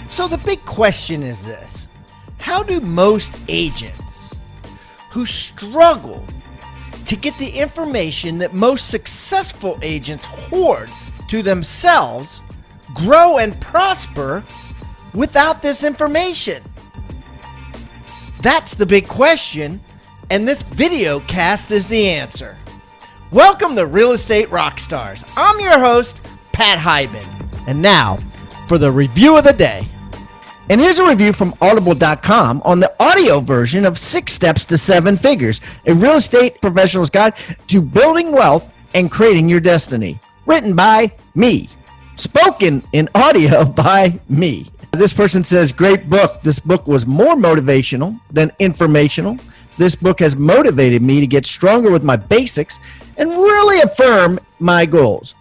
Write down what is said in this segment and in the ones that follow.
So the big question is this: how do most agents who struggle to get the information that most successful agents hoard to themselves grow and prosper without this information? That's the big question, and this video cast is the answer. Welcome to Real Estate Rockstars. I'm your host, Pat Hyben. And now for the review of the day. And here's a review from Audible.com on the audio version of 6 Steps to 7 Figures, a real estate professional's guide to building wealth and creating your destiny. Written by me. Spoken in audio by me. This person says, great book. This book was more motivational than informational. This book has motivated me to get stronger with my basics and really affirm my goals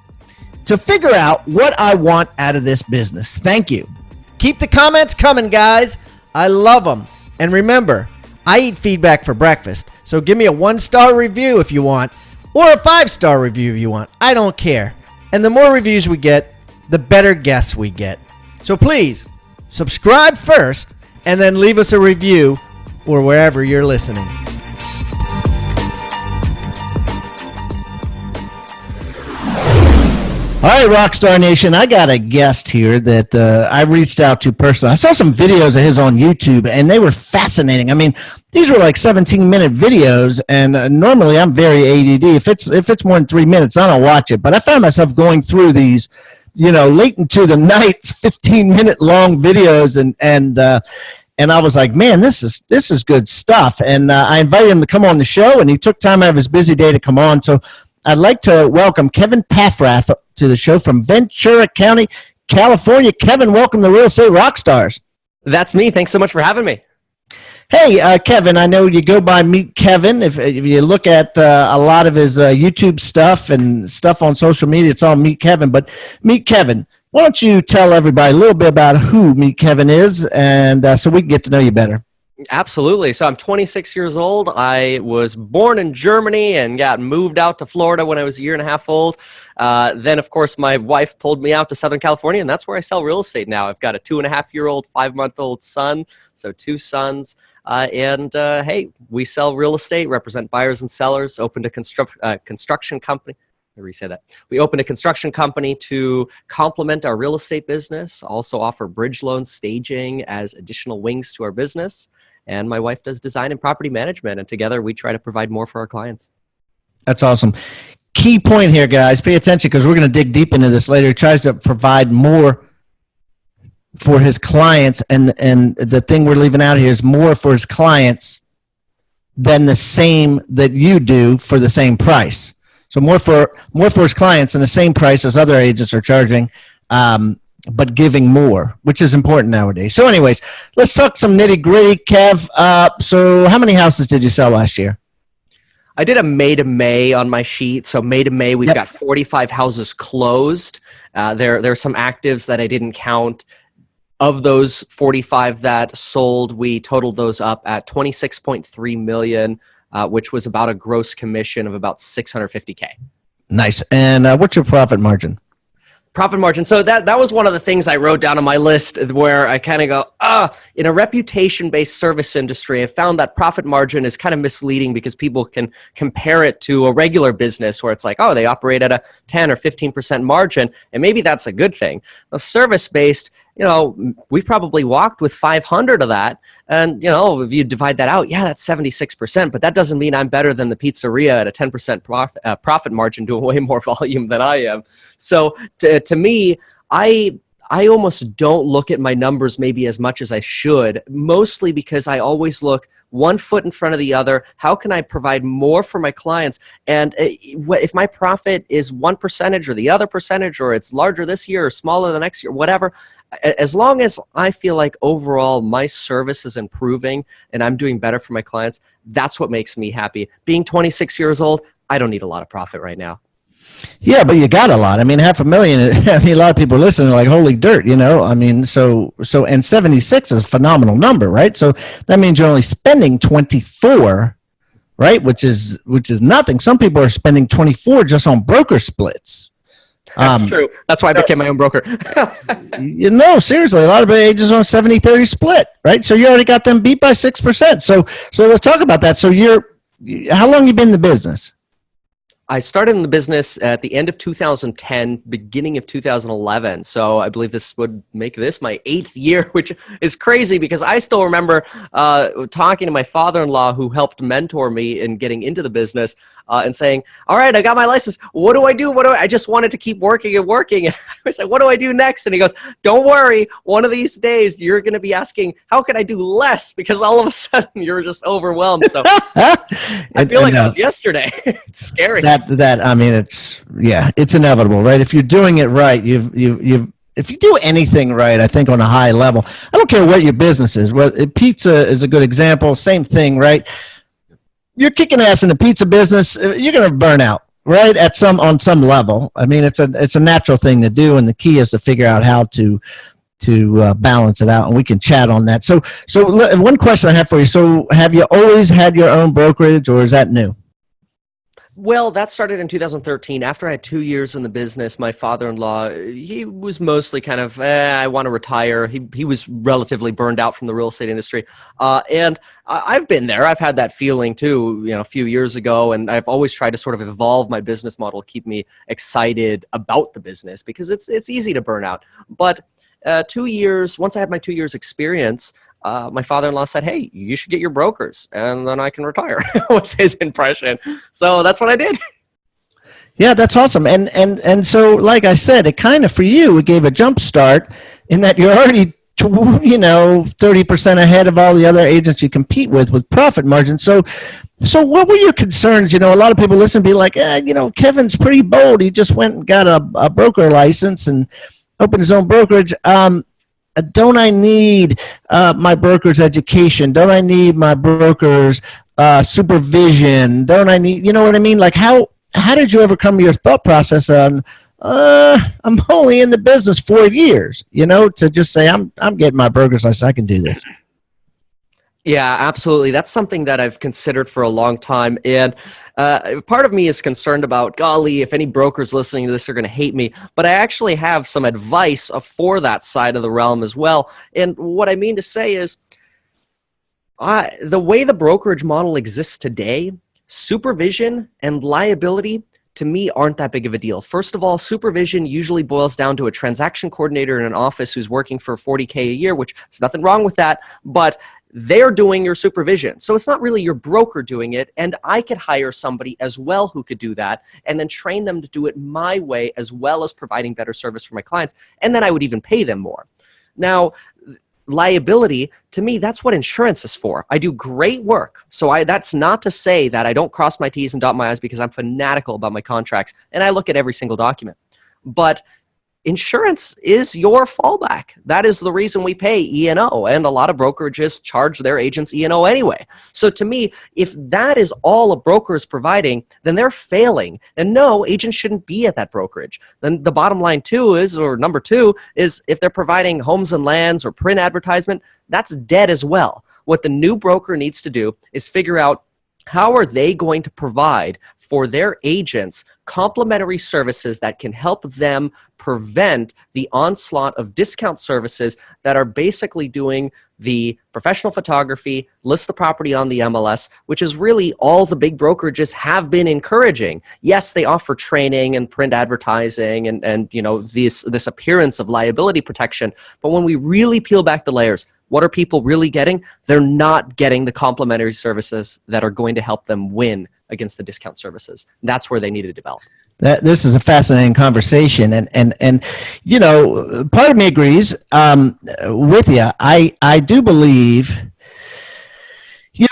to figure out what I want out of this business. Thank you. Keep the comments coming, guys. I love them. And remember, I eat feedback for breakfast. So give me a 1-star review if you want, or a 5-star review if you want. I don't care. And the more reviews we get, the better guests we get. So please, subscribe first, and then leave us a review or wherever you're listening. All right, Rockstar Nation, I got a guest here that I reached out to personally. I saw some videos of his on YouTube, and they were fascinating. I mean, these were like 17-minute videos, and normally I'm very ADD. If it's more than 3 minutes, I don't watch it. But I found myself going through these, late into the night, 15-minute long videos, and I was like, man, this is good stuff. And I invited him to come on the show, and he took time out of his busy day to come on. So I'd like to welcome Kevin Paffrath to the show from Ventura County, California. Kevin, welcome to Real Estate Rockstars. That's me. Thanks so much for having me. Hey, Kevin, I know you go by Meet Kevin. If you look at a lot of his YouTube stuff and stuff on social media, it's all Meet Kevin. But Meet Kevin, why don't you tell everybody a little bit about who Meet Kevin is, and so we can get to know you better. Absolutely. So I'm 26 years old. I was born in Germany and got moved out to Florida when I was a year and a half old. Then, of course, my wife pulled me out to Southern California, and that's where I sell real estate now. I've got a 2.5-year-old, 5-month-old son, so 2 sons. Hey, we sell real estate, represent buyers and sellers, opened a construction company. Let me re-say that. We opened a construction company to complement our real estate business, also offer bridge loan staging as additional wings to our business. And my wife does design and property management, and together we try to provide more for our clients. That's awesome. Key point here, guys. Pay attention because we're going to dig deep into this later. He tries to provide more for his clients, and the thing we're leaving out here is more for his clients than the same that you do for the same price. So more for his clients and the same price as other agents are charging, but giving more, which is important nowadays. So anyways, let's talk some nitty gritty, Kev. So how many houses did you sell last year? I did a May to May on my sheet. So May to May, we've got 45 houses closed. There are some actives that I didn't count. Of those 45 that sold, we totaled those up at $26.3 million, which was about a gross commission of about $650K. Nice. And what's your profit margin? Profit margin. So that was one of the things I wrote down on my list where I kind of go, in a reputation-based service industry, I found that profit margin is kind of misleading because people can compare it to a regular business where it's like, oh, they operate at a 10 or 15% margin, and maybe that's a good thing. A service-based, we probably walked with 500 of that. And, if you divide that out, that's 76%. But that doesn't mean I'm better than the pizzeria at a 10% profit margin doing way more volume than I am. So to me, I almost don't look at my numbers maybe as much as I should, mostly because I always look one foot in front of the other. How can I provide more for my clients? And if my profit is 1% or the other percentage, or it's larger this year or smaller the next year, whatever, as long as I feel like overall my service is improving and I'm doing better for my clients, that's what makes me happy. Being 26 years old, I don't need a lot of profit right now. Yeah, but you got a lot. I mean, $500,000. I mean, a lot of people listening are like, holy dirt, I mean, so, and 76 is a phenomenal number, right? So that means you're only spending 24, right? Which is nothing. Some people are spending 24 just on broker splits. That's true. That's why I became my own broker. Seriously, a lot of agents on 70-30 split, right? So you already got them beat by 6%. So let's talk about that. So how long you been in the business? I started in the business at the end of 2010, beginning of 2011. So I believe this would make this my 8th year, which is crazy because I still remember talking to my father-in-law who helped mentor me in getting into the business and saying, all right, I got my license. What do I do? I just wanted to keep working and working. And I was like, what do I do next? And he goes, don't worry. One of these days, you're going to be asking, how can I do less? Because all of a sudden, you're just overwhelmed. So I feel like that was yesterday. It's scary. It's inevitable, right? If you're doing it right, if you do anything right, I think on a high level, I don't care what your business is. Well, pizza is a good example. Same thing, right? You're kicking ass in the pizza business, you're going to burn out, right? On some level. I mean, it's a natural thing to do, and the key is to figure out how to balance it out, and we can chat on that. So one question I have for you. So have you always had your own brokerage, or is that new? Well, that started in 2013. After I had 2 years in the business, my father-in-law, he was mostly kind of, I want to retire. He was relatively burned out from the real estate industry. And I've been there. I've had that feeling too, a few years ago. And I've always tried to sort of evolve my business model, keep me excited about the business because it's easy to burn out. But 2 years, once I had my 2 years experience, my father-in-law said, hey, you should get your brokers and then I can retire, was his impression. So that's what I did. Yeah, that's awesome. And so, like I said, it kind of, for you, it gave a jump start in that you're already, 30% ahead of all the other agents you compete with profit margin. So what were your concerns? A lot of people listen and be like, Kevin's pretty bold. He just went and got a broker license and opened his own brokerage. Don't I need my broker's education? Don't I need my broker's supervision? Don't I need, you know what I mean? Like how did you overcome your thought process on, I'm only in the business 4 years, to just say, I'm getting my broker's license, I can do this. Yeah, absolutely. That's something that I've considered for a long time. And part of me is concerned about, golly, if any brokers listening to this are going to hate me. But I actually have some advice for that side of the realm as well. And what I mean to say is, the way the brokerage model exists today, supervision and liability, to me, aren't that big of a deal. First of all, supervision usually boils down to a transaction coordinator in an office who's working for $40K a year, which there's nothing wrong with that. But they're doing your supervision. So it's not really your broker doing it. And I could hire somebody as well who could do that and then train them to do it my way as well as providing better service for my clients. And then I would even pay them more. Now, liability, to me, that's what insurance is for. I do great work. So that's not to say that I don't cross my T's and dot my I's because I'm fanatical about my contracts and I look at every single document. But insurance is your fallback. That is the reason we pay E&O, and a lot of brokerages charge their agents E&O anyway. So to me, if that is all a broker is providing, then they're failing. And no, agents shouldn't be at that brokerage. Then the bottom line number two is if they're providing homes and lands or print advertisement, that's dead as well. What the new broker needs to do is figure out how are they going to provide for their agents complementary services that can help them prevent the onslaught of discount services that are basically doing the professional photography, list the property on the MLS, which is really all the big brokerages have been encouraging. Yes, they offer training and print advertising and this appearance of liability protection, but when we really peel back the layers, what are people really getting? They're not getting the complementary services that are going to help them win against the discount services. That's where they need to develop. This is a fascinating conversation, and part of me agrees with you. I do believe,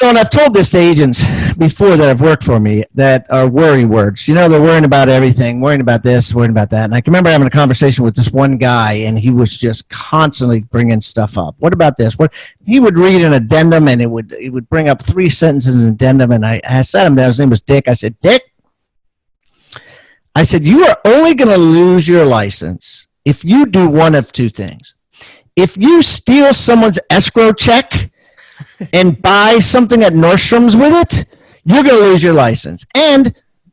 and I've told this to agents before that have worked for me that are worry words. They're worrying about everything, worrying about this, worrying about that. And I can remember having a conversation with this one guy, and he was just constantly bringing stuff up. What about this? What he would read an addendum, and he would bring up 3 sentences in an addendum, and I sat him down. His name was Dick. I said, Dick, you are only going to lose your license if you do one of 2 things. If you steal someone's escrow check and buy something at Nordstrom's with it, you're going to lose your license.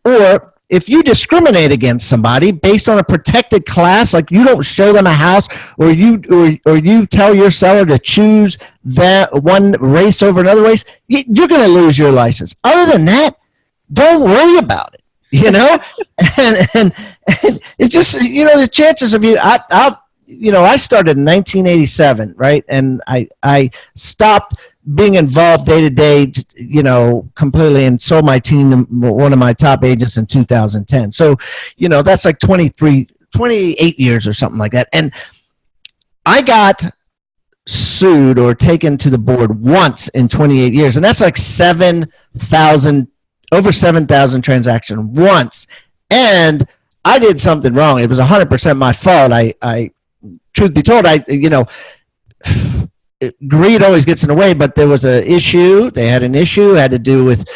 Or if you discriminate against somebody based on a protected class, like you don't show them a house, or you tell your seller to choose that one race over another race, you're going to lose your license. Other than that, don't worry about it. And it's just, the chances of I started in 1987, right? And I stopped being involved day to day, completely, and sold my team to one of my top agents in 2010. So, that's like 28 years or something like that. And I got sued or taken to the board once in 28 years. And that's like over 7,000 transactions once. And I did something wrong. It was 100% my fault. I truth be told, greed always gets in the way, but there was an issue. They had an issue. It had to do with,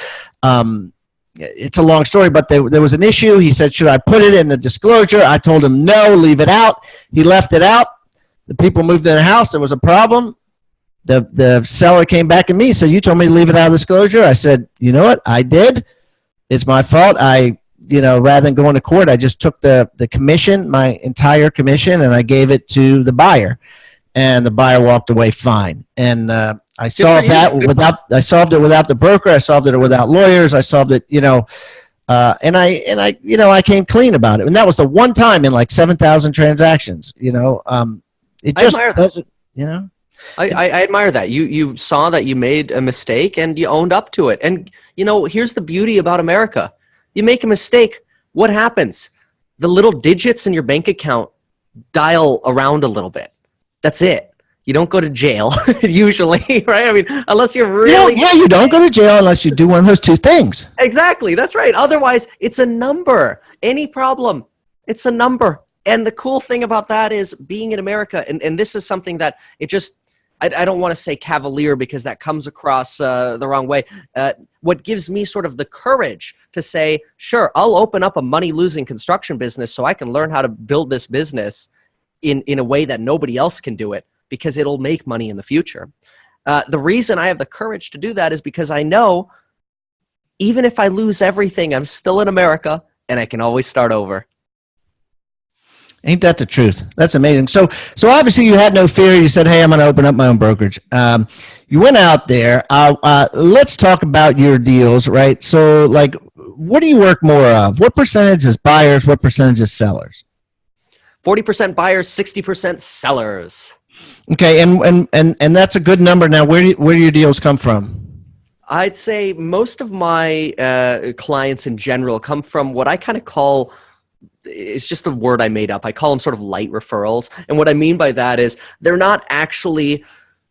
it's a long story, but there was an issue. He said, should I put it in the disclosure? I told him, no, leave it out. He left it out. The people moved in the house. There was a problem. The seller came back at me, said, you told me to leave it out of disclosure. I said, you know what? I did. It's my fault. Rather than going to court, I just took the commission, my entire commission, and I gave it to the buyer. And the buyer walked away fine. And I solved it without the broker. I solved it without lawyers. I solved it, and I came clean about it. And that was the one time in like 7,000 transactions. It just doesn't. I admire that. You saw that you made a mistake and you owned up to it. And here's the beauty about America. You make a mistake, what happens? The little digits in your bank account dial around a little bit. That's it. You don't go to jail usually, right? I mean, unless you're really... you don't go to jail unless you do one of those two things. Exactly. That's right. Otherwise, it's a number. Any problem, it's a number. And the cool thing about that is being in America, and this is something that I don't want to say cavalier because that comes across the wrong way. What gives me sort of the courage to say, sure, I'll open up a money-losing construction business so I can learn how to build this business in a way that nobody else can do it, because it'll make money in the future. The reason I have the courage to do that is because I know even if I lose everything, I'm still in America and I can always start over. Ain't that the truth? That's amazing. So obviously you had no fear. You said, hey, I'm going to open up my own brokerage. You went out there. Let's talk about your deals, right? So like, what do you work more of? What percentage is buyers? What percentage is sellers? 40% buyers, 60% sellers. Okay, and that's a good number. Now, where do your deals come from? I'd say most of my clients in general come from what I kind of call, it's just a word I made up. I call them sort of light referrals. And what I mean by that is they're not actually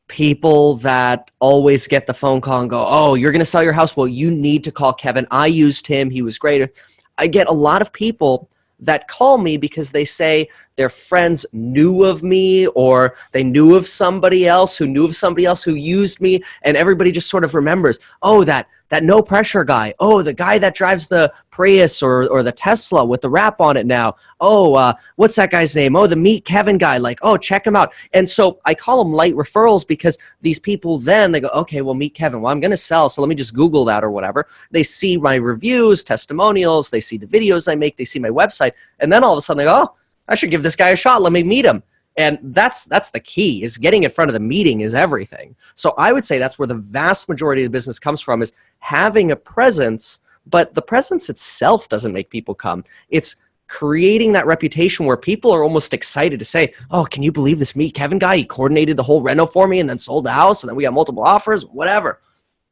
people that always get the phone call and go, oh, you're going to sell your house? Well, you need to call Kevin. I used him. He was great. I get a lot of people that call me because they say their friends knew of me, or they knew of somebody else who knew of somebody else who used me, and everybody just sort of remembers, oh, that no pressure guy, oh, the guy that drives the Prius or the Tesla with the wrap on it now, oh, what's that guy's name? Oh, the Meet Kevin guy, like, oh, check him out. And so I call them light referrals because these people then, they go, okay, well, Meet Kevin, well, I'm going to sell, so let me just Google that or whatever. They see my reviews, testimonials, they see the videos I make, they see my website, and then all of a sudden they go, oh, I should give this guy a shot, let me meet him. And that's the key, is getting in front of the meeting is everything. So I would say that's where the vast majority of the business comes from, is having a presence, but the presence itself doesn't make people come. It's creating that reputation where people are almost excited to say, oh, can you believe this Meet Kevin guy? He coordinated the whole reno for me and then sold the house and then we got multiple offers, whatever.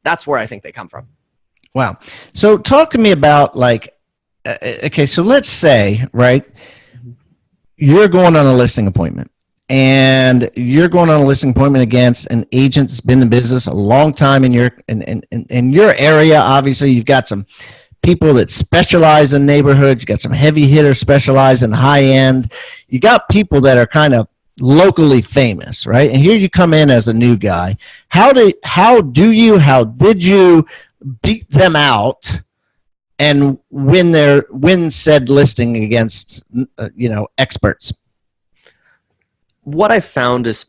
That's where I think they come from. Wow. So talk to me about like, okay, so let's say, right, you're going on a listing appointment. And you're going on a listing appointment against an agent that's been in business a long time in your area. Obviously, you've got some people that specialize in neighborhoods. You got some heavy hitters specialize in high end. You got people that are kind of locally famous, right? And here you come in as a new guy. How did you beat them out and win said listing against experts? What I found is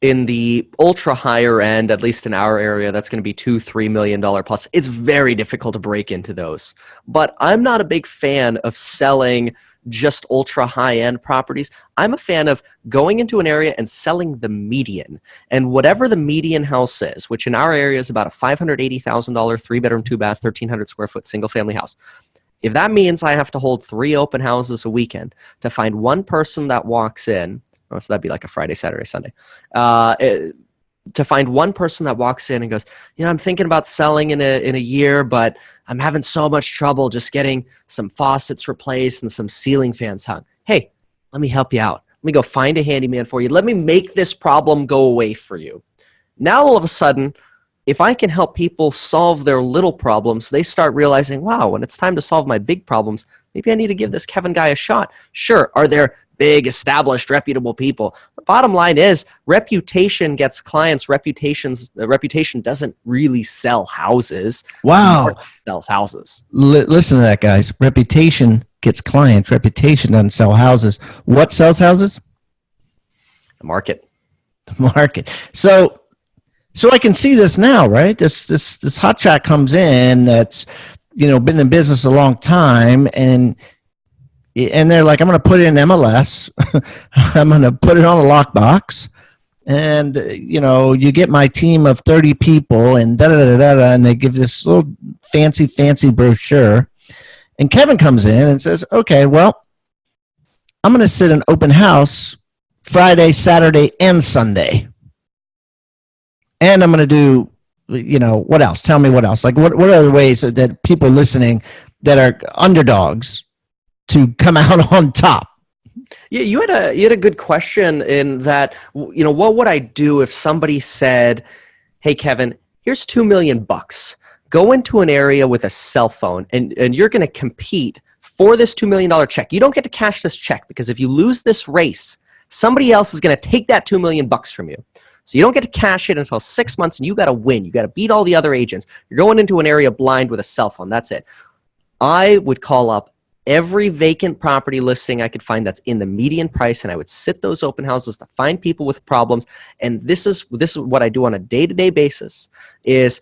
in the ultra higher end, at least in our area, that's going to be $2-3 million plus. It's very difficult to break into those. But I'm not a big fan of selling just ultra high end properties. I'm a fan of going into an area and selling the median. And whatever the median house is, which in our area is about a $580,000, 3-bedroom, 2-bath, 1,300 square foot single family house. If that means I have to hold 3 open houses a weekend to find one person that walks in, so that'd be like a Friday, Saturday, Sunday, to find one person that walks in and goes, I'm thinking about selling in a year, but I'm having so much trouble just getting some faucets replaced and some ceiling fans hung. Hey, let me help you out. Let me go find a handyman for you. Let me make this problem go away for you. Now, all of a sudden, if I can help people solve their little problems, they start realizing, wow, when it's time to solve my big problems, maybe I need to give this Kevin guy a shot. Sure, are there big, established, reputable people? The bottom line is reputation gets clients. Reputation doesn't really sell houses. Wow. It sells houses. Listen to that, guys. Reputation gets clients. Reputation doesn't sell houses. What sells houses? The market. The market. So I can see this now, right? This hotshot comes in that's, been in business a long time, and they're like, I'm going to put it in MLS. I'm going to put it on a lockbox, and you get my team of 30 people, and and they give this little fancy brochure. And Kevin comes in and says, okay, well, I'm going to sit an open house Friday, Saturday, and Sunday. And I'm going to do, what else? Tell me what else. Like, what are the ways that people listening that are underdogs to come out on top? Yeah, you had a good question in that, what would I do if somebody said, hey, Kevin, here's $2 million. Go into an area with a cell phone, and you're going to compete for this $2 million check. You don't get to cash this check, because if you lose this race, somebody else is going to take that $2 million from you. So you don't get to cash it until 6 months, and you got to win. You got to beat all the other agents. You're going into an area blind with a cell phone. That's it. I would call up every vacant property listing I could find that's in the median price, and I would sit those open houses to find people with problems. And this is what I do on a day-to-day basis. Is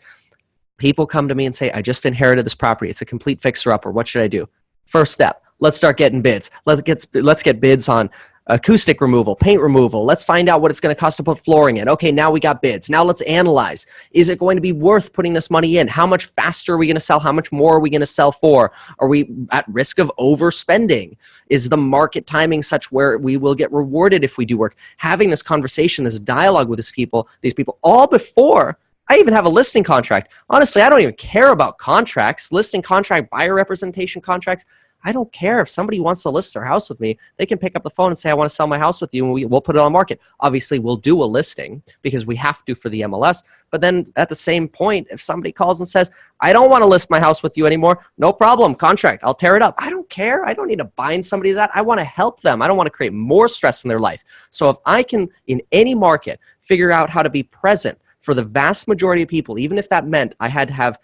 people come to me and say, I just inherited this property. It's a complete fixer-upper. What should I do? First step, let's start getting bids. Let's get bids on acoustic removal, paint removal. Let's find out what it's going to cost to put flooring in. Okay, now we got bids. Now let's analyze. Is it going to be worth putting this money in? How much faster are we going to sell? How much more are we going to sell for? Are we at risk of overspending? Is the market timing such where we will get rewarded if we do work? Having this conversation, this dialogue with these people, all before I even have a listing contract. Honestly, I don't even care about contracts, listing contract, buyer representation contracts. I don't care if somebody wants to list their house with me. They can pick up the phone and say, I want to sell my house with you, and we'll put it on the market. Obviously, we'll do a listing because we have to for the MLS. But then at the same point, if somebody calls and says, I don't want to list my house with you anymore, no problem, contract, I'll tear it up. I don't care. I don't need to bind somebody to that. I want to help them. I don't want to create more stress in their life. So if I can, in any market, figure out how to be present for the vast majority of people, even if that meant I had to have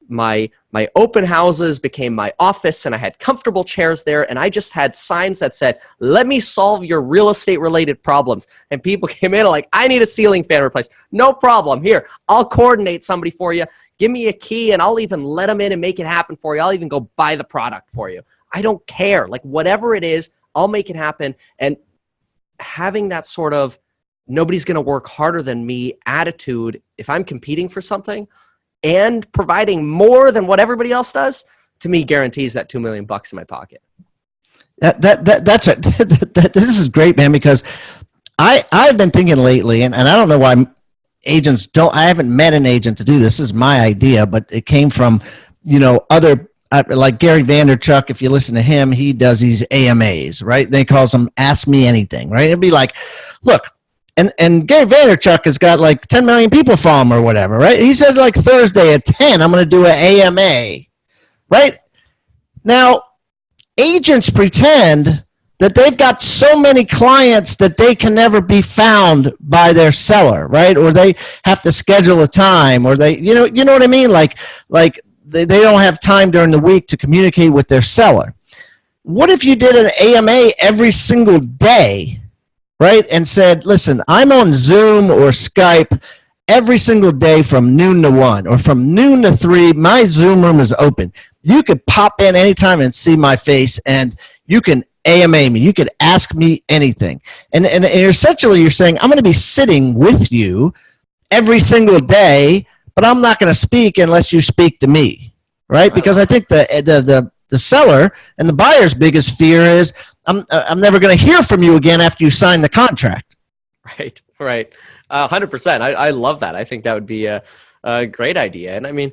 my open houses became my office, and I had comfortable chairs there, and I just had signs that said, let me solve your real estate related problems. And people came in like, I need a ceiling fan replaced. No problem. Here, I'll coordinate somebody for you. Give me a key, and I'll even let them in and make it happen for you. I'll even go buy the product for you. I don't care. Like, whatever it is, I'll make it happen. And having that sort of nobody's going to work harder than me attitude, if I'm competing for something and providing more than what everybody else does, to me guarantees that $2 million in my pocket. That's it. This is great, man, because I've been thinking lately, and I don't know why agents don't. I haven't met an agent to do this. This is my idea, but it came from other like Gary Vaynerchuk. If you listen to him, he does these AMAs, right? They calls them Ask Me Anything, right? It'd be like, look. And Gary Vaynerchuk has got like 10 million people follow him or whatever, right? He said like Thursday at 10, I'm going to do an AMA, right? Now, agents pretend that they've got so many clients that they can never be found by their seller, right? Or they have to schedule a time, or they, you know what I mean? Like they don't have time during the week to communicate with their seller. What if you did an AMA every single day? right, and said, listen, I'm on Zoom or Skype every single day from noon to 1 or from noon to 3, my Zoom room is open. You could pop in anytime and see my face, and you can AMA me. You could ask me anything. And essentially you're saying, I'm going to be sitting with you every single day, but I'm not going to speak unless you speak to me, right? Because I think the seller and the buyer's biggest fear is I'm never going to hear from you again after you sign the contract. Right. 100%. I love that. I think that would be a great idea. And I mean,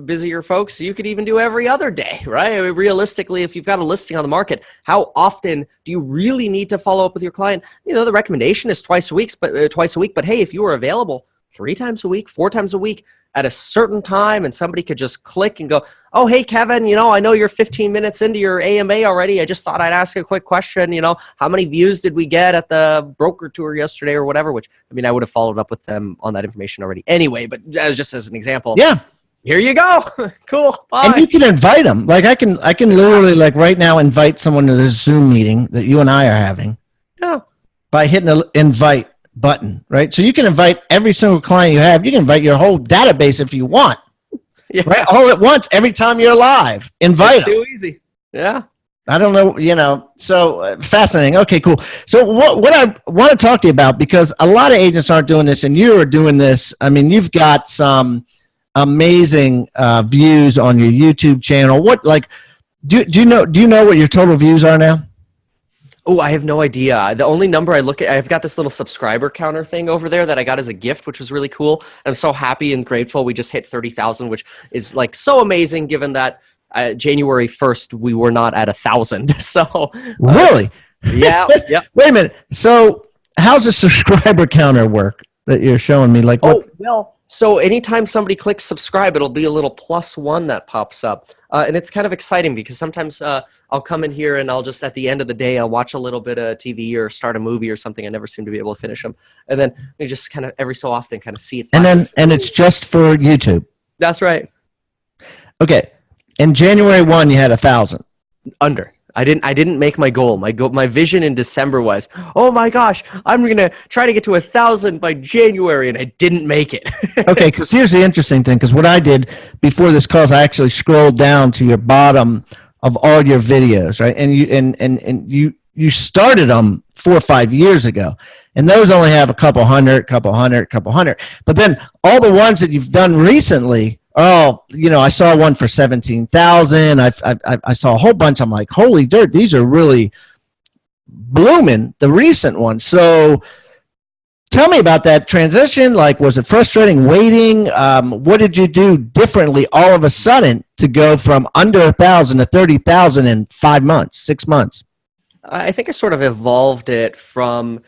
busier folks, you could even do every other day, right? I mean, realistically, if you've got a listing on the market, how often do you really need to follow up with your client? You know, the recommendation is twice a week, but hey, if you were available 3 times a week, 4 times a week at a certain time, and somebody could just click and go, oh, hey, Kevin, you know, I know you're 15 minutes into your AMA already. I just thought I'd ask a quick question. You know, how many views did we get at the broker tour yesterday or whatever, which, I mean, I would have followed up with them on that information already anyway, but just as an example. Yeah. Here you go. Cool. Bye. And you can invite them. Like I can literally like right now invite someone to this Zoom meeting that you and I are having. Yeah. By hitting the invite button, right? So you can invite every single client you have. You can invite your whole database if you want. Yeah. Right? All at once, every time you're live. Invite them. Too easy. Yeah. I don't know, you know, so fascinating. Okay, cool. So what I want to talk to you about, because a lot of agents aren't doing this and you are doing this. I mean, you've got some amazing views on your YouTube channel. What, like, do you know what your total views are now? Oh, I have no idea. The only number I look at, I've got this little subscriber counter thing over there that I got as a gift, which was really cool. I'm so happy and grateful. We just hit 30,000, which is like so amazing given that January 1st, we were not at 1,000. So really? Yeah. Yeah. Wait a minute. So how's the subscriber counter work that you're showing me? Like what? Oh, well, so anytime somebody clicks subscribe, it'll be a little +1 that pops up. And it's kind of exciting because sometimes I'll come in here and I'll just at the end of the day, I'll watch a little bit of TV or start a movie or something. I never seem to be able to finish them. And then you just kind of every so often kind of see it. And it's just for YouTube. That's right. Okay. In January 1, you had 1,000. Under. I didn't make my goal. My vision in December was, oh my gosh, I'm gonna try to get to 1,000 by January, and I didn't make it. Okay, because here's the interesting thing. Because what I did before this call is I actually scrolled down to your bottom of all your videos, right? And you started them 4 or 5 years ago, and those only have a couple hundred. But then all the ones that you've done recently. Oh, you know, I saw one for 17,000. I saw a whole bunch. I'm like, holy dirt, these are really blooming, the recent ones. So tell me about that transition. Like, was it frustrating waiting? What did you do differently all of a sudden to go from under 1,000 to 30,000 in 5 months, 6 months? I think I sort of evolved it from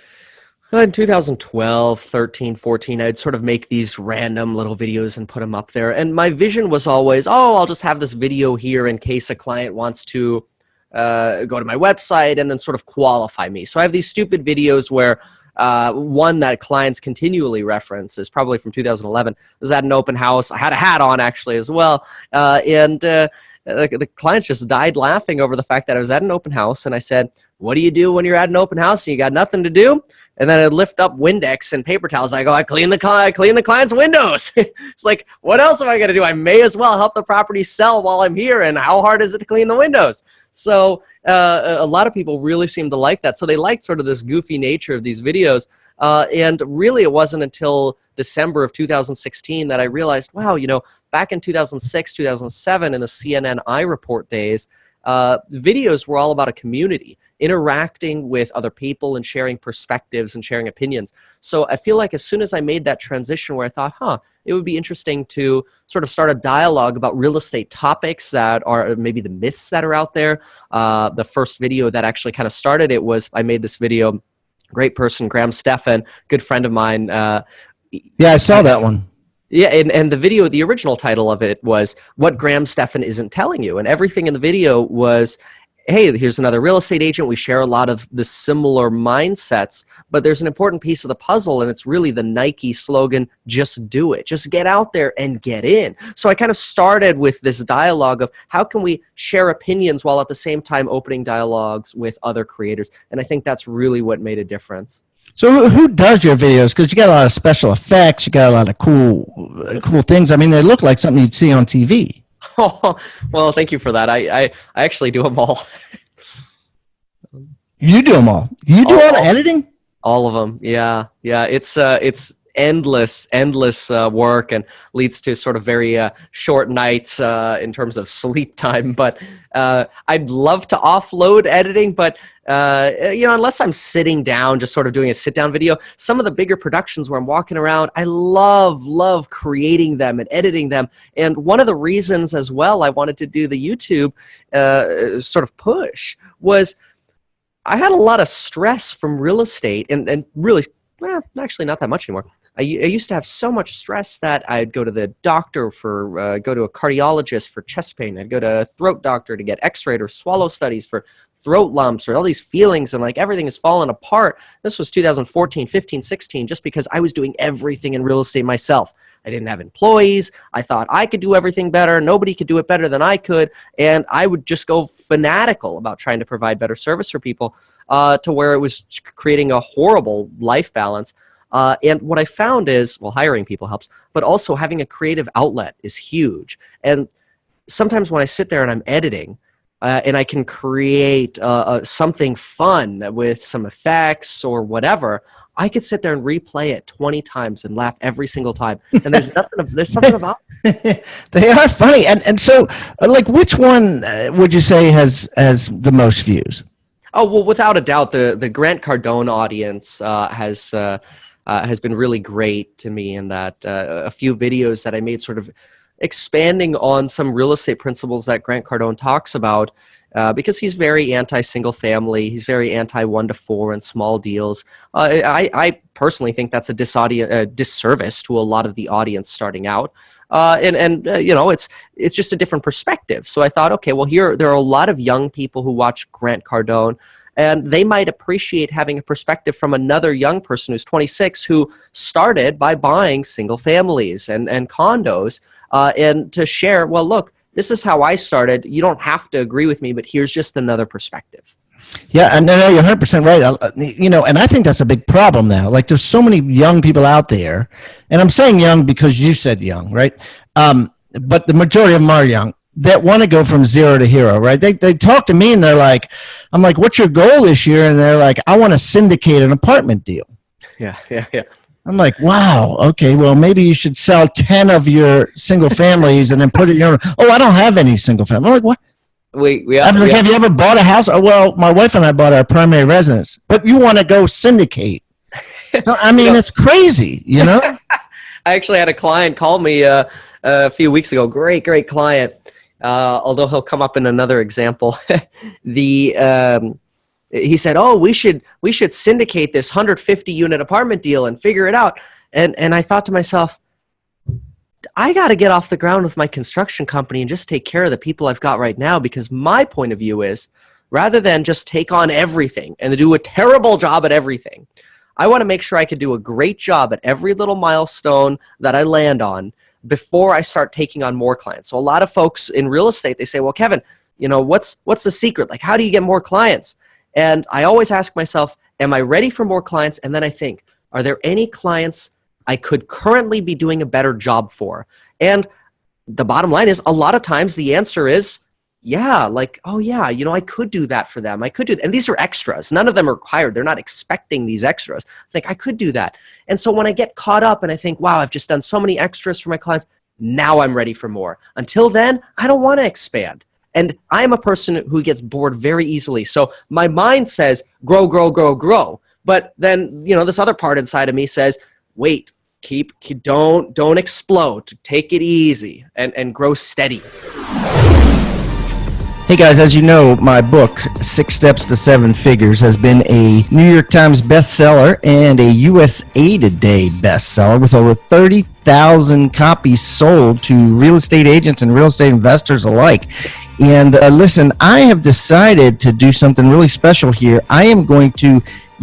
in 2012, 13, 14, I'd sort of make these random little videos and put them up there. And my vision was always, oh, I'll just have this video here in case a client wants to go to my website and then sort of qualify me. So I have these stupid videos where one that clients continually reference is probably from 2011. I was at an open house. I had a hat on actually as well. The clients just died laughing over the fact that I was at an open house, and I said, what do you do when you're at an open house and you got nothing to do? And then I'd lift up Windex and paper towels. I go, I clean the client's windows. It's like, what else am I going to do? I may as well help the property sell while I'm here, and how hard is it to clean the windows? So a lot of people really seem to like that. So they liked sort of this goofy nature of these videos. And really it wasn't until December of 2016 that I realized, wow, you know, back in 2006, 2007 in the CNN iReport days, videos were all about a community, interacting with other people and sharing perspectives and sharing opinions. So I feel like as soon as I made that transition where I thought, it would be interesting to sort of start a dialogue about real estate topics that are maybe the myths that are out there. The first video that actually kind of started it was, I made this video, great person, Graham Stephan, good friend of mine. Yeah, I saw that one. Yeah, and the video, the original title of it was What Graham Stephan Isn't Telling You. And everything in the video was hey, here's another real estate agent. We share a lot of the similar mindsets, but there's an important piece of the puzzle, and it's really the Nike slogan, just do it. Just get out there and get in. So I kind of started with this dialogue of how can we share opinions while at the same time opening dialogues with other creators. And I think that's really what made a difference. So who does your videos? Because you got a lot of special effects. You got a lot of cool things. I mean, they look like something you'd see on TV. Oh, well, thank you for that. I actually do them all. You do them all. You do all the editing? All of them. Yeah. It's endless work, and leads to sort of very short nights in terms of sleep time. But I'd love to offload editing, but unless I'm sitting down, just sort of doing a sit-down video, some of the bigger productions where I'm walking around, I love creating them and editing them. And one of the reasons as well I wanted to do the YouTube sort of push was I had a lot of stress from real estate, and really, well, actually not that much anymore. I used to have so much stress that I'd go to the doctor for, go to a cardiologist for chest pain. I'd go to a throat doctor to get x-rayed or swallow studies for throat lumps or all these feelings, and like everything is falling apart. This was 2014, 15, 16, just because I was doing everything in real estate myself. I didn't have employees. I thought I could do everything better. Nobody could do it better than I could. And I would just go fanatical about trying to provide better service for people to where it was creating a horrible life balance. And what I found is, well, hiring people helps, but also having a creative outlet is huge. And sometimes when I sit there and I'm editing, and I can create something fun with some effects or whatever, I could sit there and replay it 20 times and laugh every single time. And there's something about it. They are funny. And so, like, which one would you say has the most views? Oh, well, without a doubt, the Grant Cardone audience has been really great to me, in that a few videos that I made sort of expanding on some real estate principles that Grant Cardone talks about, because he's very anti-single family. He's very anti 1 to 4 and small deals. I personally think that's a disservice to a lot of the audience starting out. It's just a different perspective. So I thought, okay, well, there are a lot of young people who watch Grant Cardone, and they might appreciate having a perspective from another young person who's 26 who started by buying single families and condos, and to share, well, look, this is how I started. You don't have to agree with me, but here's just another perspective. Yeah, and no, you're 100% right. And I think that's a big problem now. Like, there's so many young people out there, and I'm saying young because you said young, right? But the majority of them are young, that want to go from zero to hero, right? They talk to me and they're like, I'm like, what's your goal this year? And they're like, I want to syndicate an apartment deal. Yeah. I'm like, wow, okay, well, maybe you should sell 10 of your single families and then put it in your, oh, I don't have any single family. I'm like, what? Have you ever bought a house? Oh, well, my wife and I bought our primary residence, but you want to go syndicate. So, I mean, it's crazy, you know? I actually had a client call me a few weeks ago. Great client. Although he'll come up in another example. He said, oh, we should syndicate this 150 unit apartment deal and figure it out. And I thought to myself, I got to get off the ground with my construction company and just take care of the people I've got right now, because my point of view is, rather than just take on everything and do a terrible job at everything, I want to make sure I can do a great job at every little milestone that I land on before I start taking on more clients. So a lot of folks in real estate, they say, well, Kevin, what's the secret? Like, how do you get more clients? And I always ask myself, am I ready for more clients? And then I think, are there any clients I could currently be doing a better job for? And the bottom line is, a lot of times the answer is, yeah, like, oh yeah, I could do that for them. I could do that. And these are extras. None of them are required. They're not expecting these extras. I think I could do that. And so when I get caught up and I think, wow, I've just done so many extras for my clients, now I'm ready for more. Until then, I don't want to expand. And I'm a person who gets bored very easily. So my mind says, grow, grow, grow, grow. But then, this other part inside of me says, wait, don't explode. Take it easy and grow steady. Hey guys, as you know, my book, 6 Steps to 7 Figures, has been a New York Times bestseller and a USA Today bestseller with over 30,000 100,000 copies sold to real estate agents and real estate investors alike. And listen, I have decided to do something really special here. I am going to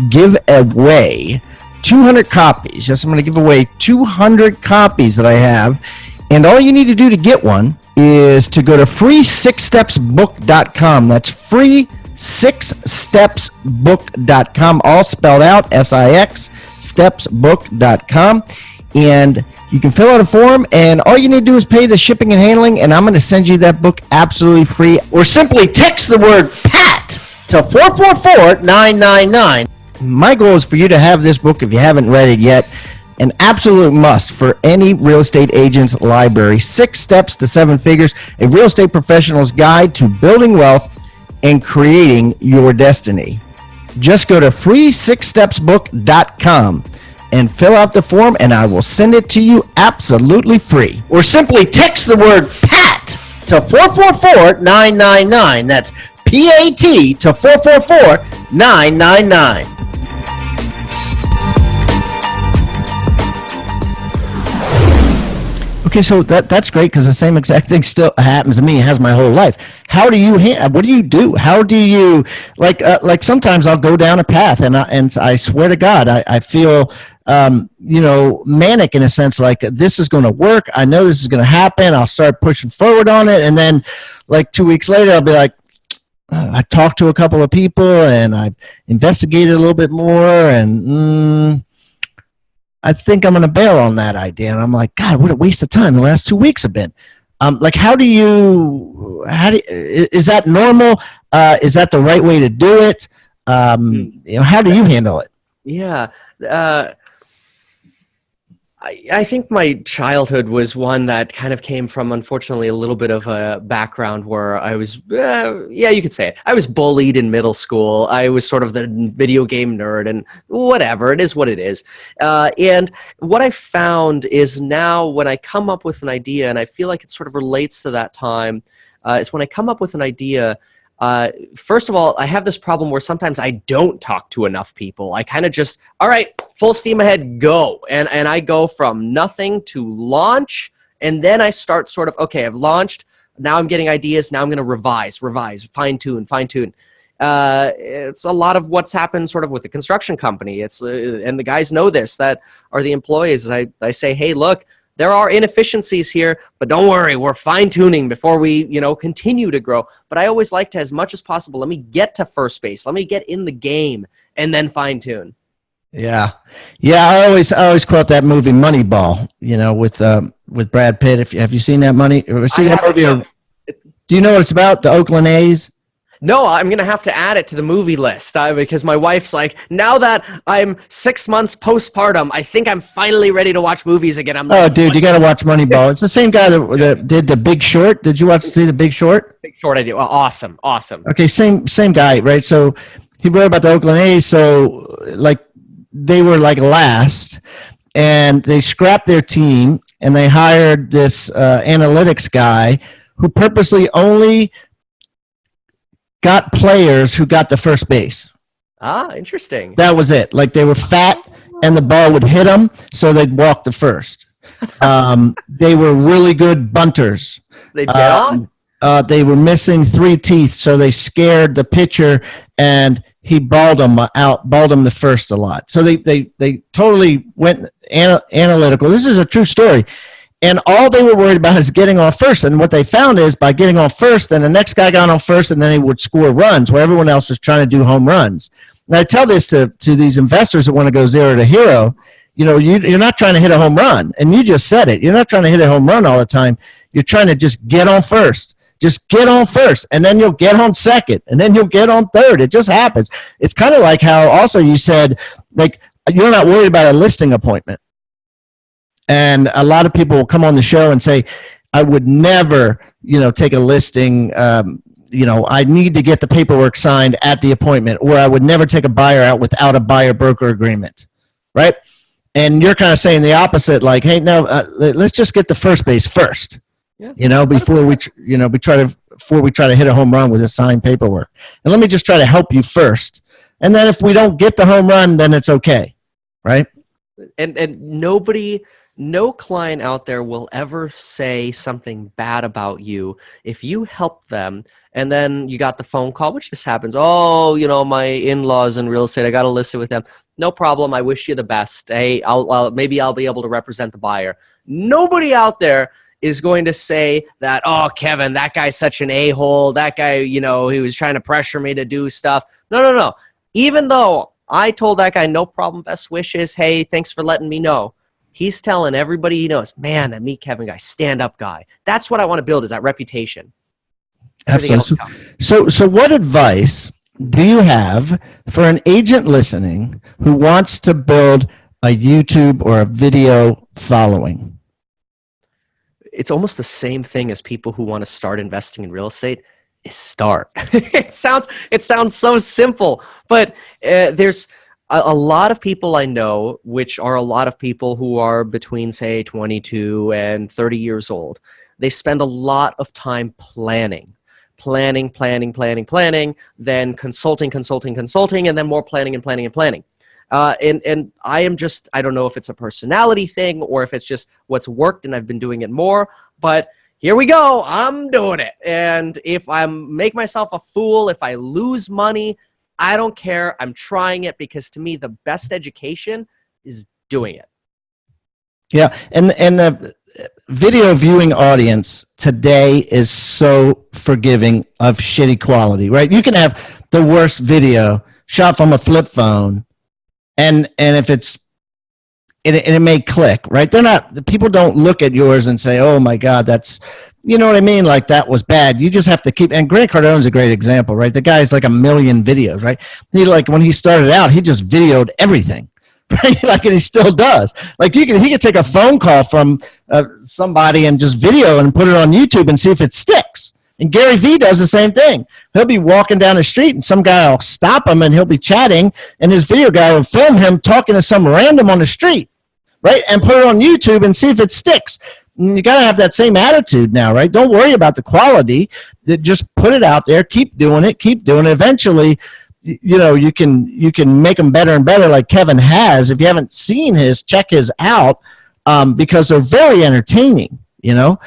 give away 200 copies. Yes, I'm going to give away 200 copies that I have. And all you need to do to get one is to go to free6stepsbook.com. That's free6stepsbook.com, all spelled out, SIX, stepsbook.com. And you can fill out a form, and all you need to do is pay the shipping and handling, and I'm going to send you that book absolutely free. Or simply text the word PAT to 444-999. My goal is for you to have this book, if you haven't read it yet, an absolute must for any real estate agent's library. 6 Steps to 7 Figures, a real estate professional's guide to building wealth and creating your destiny. Just go to free6stepsbook.com and fill out the form, and I will send it to you absolutely free. Or simply text the word PAT to 444-999. That's PAT to 444-999. Okay, so that's great, because the same exact thing still happens to me. It has my whole life. How do you what do you do? How do you like sometimes I'll go down a path, and I swear to God, I feel manic in a sense, like this is going to work. I know this is going to happen. I'll start pushing forward on it, and then like 2 weeks later, I'll be like, I talked to a couple of people and I investigated a little bit more, and I think I'm going to bail on that idea. And I'm like, God, what a waste of time the last 2 weeks have been. Like, is that normal? Is that the right way to do it? How do you handle it? Yeah. I think my childhood was one that kind of came from, unfortunately, a little bit of a background where I was, you could say it. I was bullied in middle school. I was sort of the video game nerd, and whatever, it is what it is. And what I found is now when I come up with an idea, and I feel like it sort of relates to that time, is when I come up with an idea, first of all, I have this problem where sometimes I don't talk to enough people. I kind of just, all right, full steam ahead, go. And I go from nothing to launch, and then I start sort of, okay, I've launched, now I'm getting ideas, now I'm going to revise, fine-tune. It's a lot of what's happened sort of with the construction company. It's and the guys know this, that are the employees. I say, hey, look, there are inefficiencies here, but don't worry, we're fine-tuning before we, continue to grow. But I always like to, as much as possible, let me get to first base, let me get in the game, and then fine-tune. Yeah. I always quote that movie Moneyball, with Brad Pitt. Have you seen that movie? Do you know what it's about? The Oakland A's? No, I'm going to have to add it to the movie list because my wife's like, now that I'm 6 months postpartum, I think I'm finally ready to watch movies again. I'm like, oh, dude, you got to watch Moneyball. It's the same guy that did The Big Short. Did you see The Big Short? Big Short, I do. Oh, awesome. Okay, same guy, right? So he wrote about the Oakland A's. So like they were like last, and they scrapped their team, and they hired this analytics guy who purposely only got players who got to first base. Ah, interesting. That was it. Like they were fat and the ball would hit them, so they'd walk to first. They were really good bunters. They'd get on? They were missing 3 teeth, so they scared the pitcher, and he balled them the first a lot. So they totally went analytical. This is a true story. And all they were worried about is getting on first. And what they found is by getting on first, then the next guy got on first, and then he would score runs where everyone else was trying to do home runs. And I tell this to these investors that want to go zero to hero. You're not trying to hit a home run. And you just said it. You're not trying to hit a home run all the time. You're trying to just get on first. Just get on first, and then you'll get on second, and then you'll get on third. It just happens. It's kind of like how also you said, like, you're not worried about a listing appointment. And a lot of people will come on the show and say, I would never, take a listing. I need to get the paperwork signed at the appointment, or I would never take a buyer out without a buyer-broker agreement, right? And you're kind of saying the opposite, like, hey, no, let's just get the first base first, before we try to hit a home run with a signed paperwork. And let me just try to help you first. And then if we don't get the home run, then it's okay, right? And nobody no client out there will ever say something bad about you if you help them and then you got the phone call, which just happens. Oh, my in-laws in real estate, I got to list it with them. No problem. I wish you the best. Hey, maybe I'll be able to represent the buyer. Nobody out there is going to say that, oh, Kevin, that guy's such an a-hole. That guy, he was trying to pressure me to do stuff. No. Even though I told that guy, no problem, best wishes. Hey, thanks for letting me know. He's telling everybody he knows, man, that Meet Kevin guy, stand-up guy. That's what I want to build, is that reputation. Absolutely. So what advice do you have for an agent listening who wants to build a YouTube or a video following? It's almost the same thing as people who want to start investing in real estate. Is start. It sounds so simple, but there's a lot of people I know, which are a lot of people who are between, say, 22 and 30 years old. They spend a lot of time planning, then consulting, and then more planning. And I don't know if it's a personality thing or if it's just what's worked and I've been doing it more, but here we go. I'm doing it. And if I make myself a fool, if I lose money, I don't care. I'm trying it, because to me, the best education is doing it. Yeah. And the video viewing audience today is so forgiving of shitty quality, right? You can have the worst video shot from a flip phone, and if it may click, right? The people don't look at yours and say, oh my God, that's, you know what I mean? Like, that was bad. You just have to keep, and Grant Cardone's a great example, right? The guy's like 1 million videos, right? When he started out, he just videoed everything, right? And he still does. Like, he could take a phone call from somebody and just video and put it on YouTube and see if it sticks. And Gary Vee does the same thing. He'll be walking down the street and some guy will stop him and he'll be chatting, and his video guy will film him talking to some random on the street, right? And put it on YouTube and see if it sticks. And you got to have that same attitude now, right? Don't worry about the quality. Just put it out there. Keep doing it. Eventually, you can make them better and better, like Kevin has. If you haven't seen his, check his out, because they're very entertaining, Now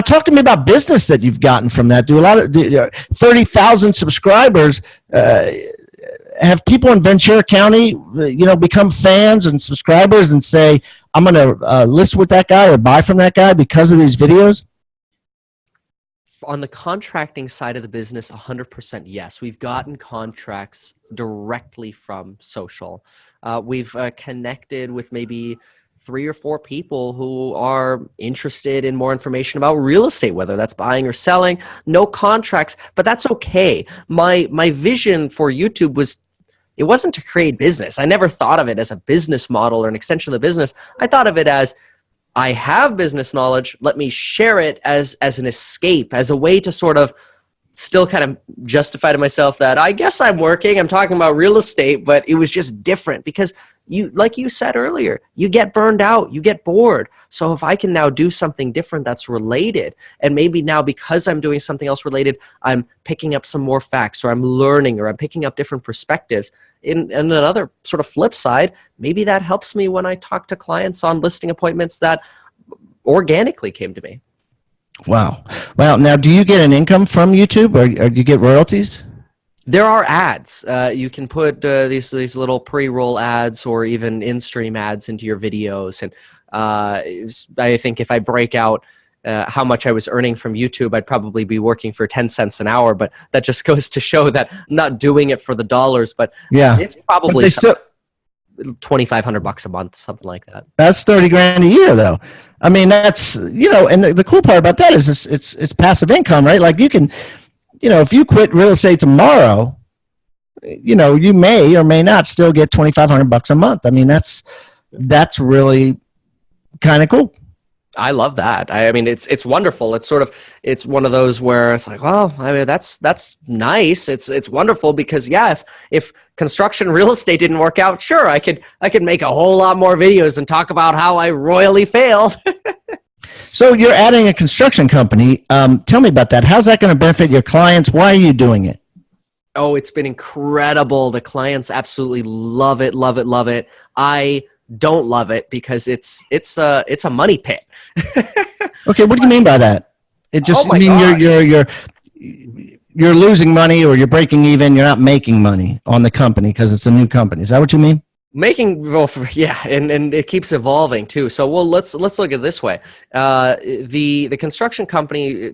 talk to me about business that you've gotten from that. 30,000 subscribers. Have people in Ventura County, become fans and subscribers and say, I'm going to list with that guy or buy from that guy because of these videos? On the contracting side of the business, 100% yes. We've gotten contracts directly from social. We've connected with maybe 3 or 4 people who are interested in more information about real estate, whether that's buying or selling. No contracts, but that's okay. My vision for YouTube it wasn't to create business. I never thought of it as a business model or an extension of the business. I thought of it as, I have business knowledge, let me share it as an escape, as a way to sort of still kind of justify to myself that I guess I'm talking about real estate, but it was just different because like you said earlier, you get burned out, you get bored. So if I can now do something different that's related, and maybe now because I'm doing something else related, I'm picking up some more facts, or I'm learning, or I'm picking up different perspectives. In another sort of flip side, maybe that helps me when I talk to clients on listing appointments that organically came to me. Wow. Now, do you get an income from YouTube, or do you get royalties? There are ads. You can put these little pre-roll ads or even in-stream ads into your videos. And I think if I break out how much I was earning from YouTube, I'd probably be working for 10 cents an hour. But that just goes to show that I'm not doing it for the dollars. But yeah, it's probably $2,500 a month, something like that. That's 30 grand a year, though. I mean, that's, and the cool part about that is it's passive income, right? Like, you can, if you quit real estate tomorrow, you may or may not still get $2,500 a month. I mean, that's really kind of cool. I love that. I mean, it's wonderful. It's one of those where it's like, well, I mean, that's nice. It's wonderful because if construction real estate didn't work out, sure, I could make a whole lot more videos and talk about how I royally failed. So you're adding a construction company. Tell me about that. How's that going to benefit your clients? Why are you doing it? Oh, it's been incredible. The clients absolutely love it, love it, love it. I don't love it because it's a money pit. Okay, what do you mean by that? It just Oh my mean gosh. you're losing money, or you're breaking even. You're not making money on the company because it's a new company. Is that what you mean? Yeah, and it keeps evolving too. So let's look at it this way. The construction company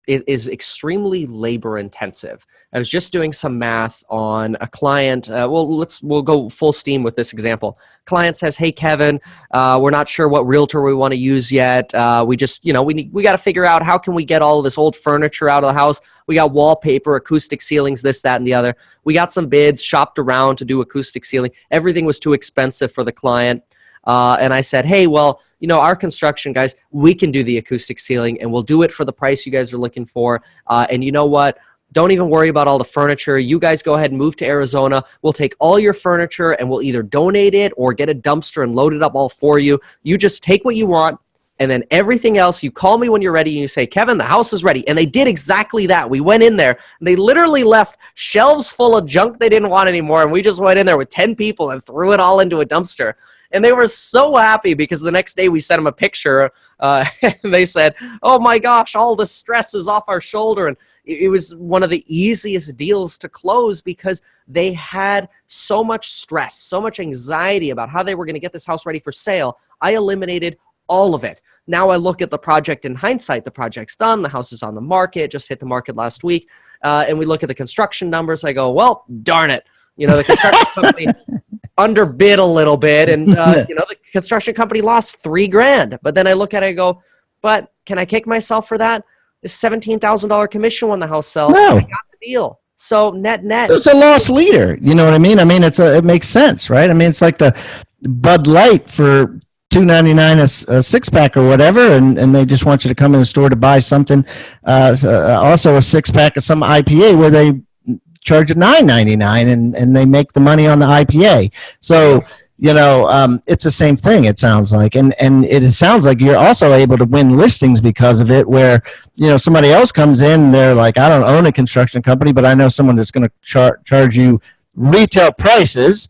is extremely labor intensive. I was just doing some math on a client. We'll go full steam with this example. Client says, "Hey Kevin, we're not sure what realtor we want to use yet. We just, we got to figure out how can we get all of this old furniture out of the house. We got wallpaper, acoustic ceilings, this, that, and the other. We got some bids, shopped around to do acoustic ceiling. Everything was too expensive for the client." And I said, "Hey, well, our construction guys, we can do the acoustic ceiling, and we'll do it for the price you guys are looking for. And you know what? Don't even worry about all the furniture. You guys go ahead and move to Arizona. We'll take all your furniture, and we'll either donate it or get a dumpster and load it up all for you. You just take what you want, and then everything else, you call me when you're ready, and you say, 'Kevin, the house is ready.'" And they did exactly that. We went in there, and they literally left shelves full of junk they didn't want anymore, and we just went in there with 10 people and threw it all into a dumpster. And they were so happy because the next day we sent them a picture, and they said, "Oh my gosh, all the stress is off our shoulder." And it was one of the easiest deals to close because they had so much stress, so much anxiety about how they were going to get this house ready for sale. I eliminated all of it. Now I look at the project in hindsight. The project's done. The house is on the market, just hit the market last week. And we look at the construction numbers. I go, well, darn it. The construction company underbid a little bit, and the construction company lost $3,000. But then I look at it and go, but can I kick myself for that? It's $17,000 commission when the house sells. No. I got the deal. So net. It's a loss leader. You know what I mean? I mean, it makes sense, right? I mean, it's like the Bud Light for $2.99 a six pack or whatever, and they just want you to come in the store to buy something. Also, a six pack of some IPA where they charge it $9.99, and they make the money on the IPA. So it's the same thing. It sounds like, and it sounds like you're also able to win listings because of it. Where somebody else comes in, and they're like, "I don't own a construction company, but I know someone that's going to charge you retail prices,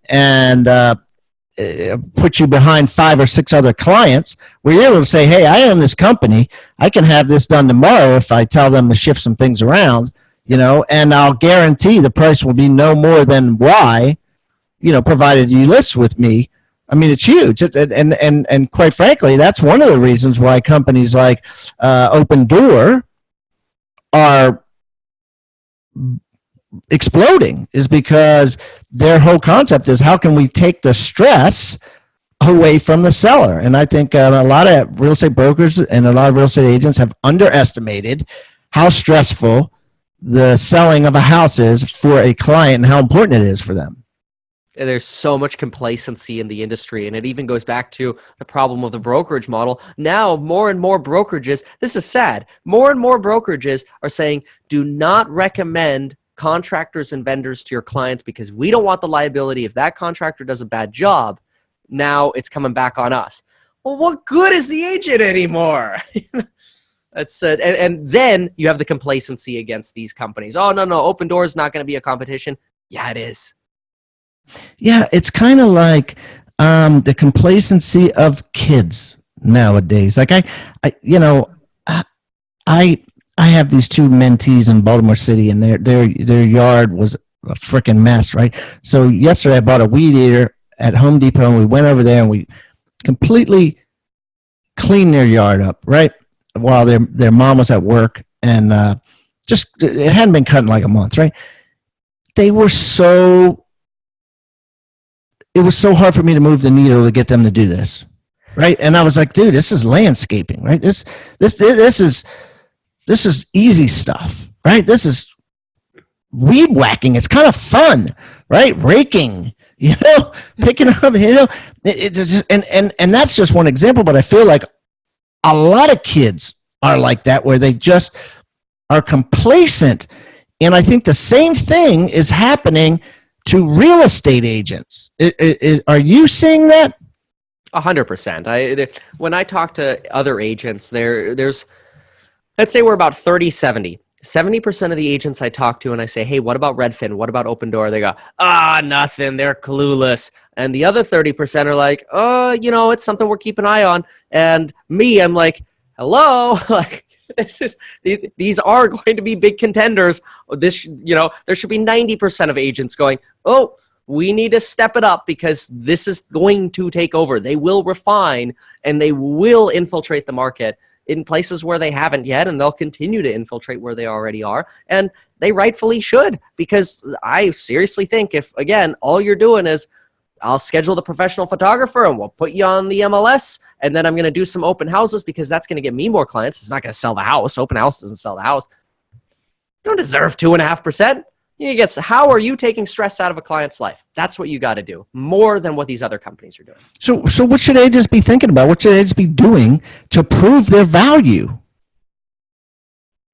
and put you behind 5 or 6 other clients." Where you're able to say, "Hey, I own this company. I can have this done tomorrow if I tell them to shift some things around." And I'll guarantee the price will be no more than Y, provided you list with me. I mean, it's huge. And quite frankly, that's one of the reasons why companies like Open Door are exploding, is because their whole concept is, how can we take the stress away from the seller? And I think a lot of real estate brokers and a lot of real estate agents have underestimated how stressful the selling of a house is for a client and how important it is for them. There's so much complacency in the industry, and it even goes back to the problem of the brokerage model. Now, more and more brokerages, this is sad, more and more brokerages are saying, do not recommend contractors and vendors to your clients because we don't want the liability. If that contractor does a bad job, now it's coming back on us. Well, what good is the agent anymore? That's and then you have the complacency against these companies. Oh, no, Open Door is not going to be a competition. Yeah, it is. Yeah, it's kind of like the complacency of kids nowadays. Like I have these 2 mentees in Baltimore City, and their yard was a freaking mess, right? So yesterday I bought a weed eater at Home Depot, and we went over there and we completely cleaned their yard up, right? While their mom was at work, and it hadn't been cut in like a month, right? It was so hard for me to move the needle to get them to do this, right? And I was like, dude, this is landscaping, right? This is easy stuff, right? This is weed whacking. It's kind of fun, right? Raking, picking up, it's just, and that's just one example, but I feel like a lot of kids are like that, where they just are complacent. And I think the same thing is happening to real estate agents. Are you seeing that? 100%. When I talk to other agents, there's, let's say we're about 30-70. 70% of the agents I talk to and I say, "Hey, what about Redfin? What about Open Door?" They go, nothing. They're clueless. And the other 30% are like, oh, it's something we're keeping an eye on. And me, I'm like, hello, like these are going to be big contenders. There should be 90% of agents going, oh, we need to step it up because this is going to take over. They will refine and they will infiltrate the market in places where they haven't yet, and they'll continue to infiltrate where they already are. And they rightfully should, because I seriously think if, again, all you're doing is I'll schedule the professional photographer and we'll put you on the MLS, and then I'm going to do some open houses because that's going to get me more clients. It's not going to sell the house. Open house doesn't sell the house. You don't deserve 2.5%. How are you taking stress out of a client's life? That's what you got to do, more than what these other companies are doing. So what should agents be thinking about? What should agents be doing to prove their value?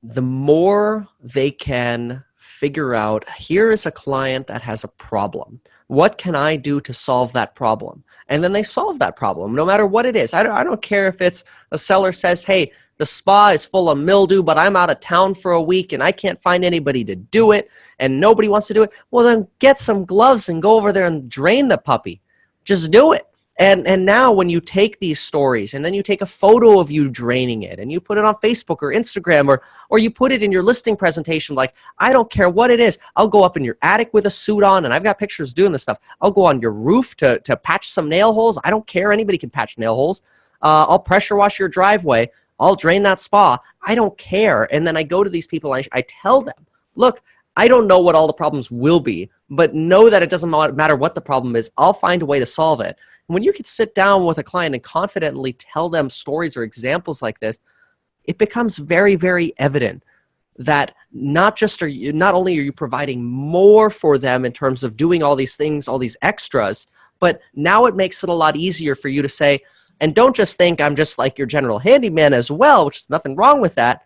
The more they can figure out, here is a client that has a problem. What can I do to solve that problem? And then they solve that problem, no matter what it is. I don't care if it's a seller says, hey, the spa is full of mildew, but I'm out of town for a week and I can't find anybody to do it and nobody wants to do it. Well, then get some gloves and go over there and drain the puppy. Just do it. And now when you take these stories and then you take a photo of you draining it and you put it on Facebook or Instagram or you put it in your listing presentation, like, I don't care what it is. I'll go up in your attic with a suit on, and I've got pictures doing this stuff. I'll go on your roof to patch some nail holes. I don't care. Anybody can patch nail holes. I'll pressure wash your driveway. I'll drain that spa. I don't care. And then I go to these people, I tell them, look, I don't know what all the problems will be, but know that it doesn't matter what the problem is. I'll find a way to solve it. When you can sit down with a client and confidently tell them stories or examples like this, it becomes very, very evident that not only are you providing more for them in terms of doing all these things, all these extras, but now it makes it a lot easier for you to say, and don't just think I'm just like your general handyman as well, which is nothing wrong with that,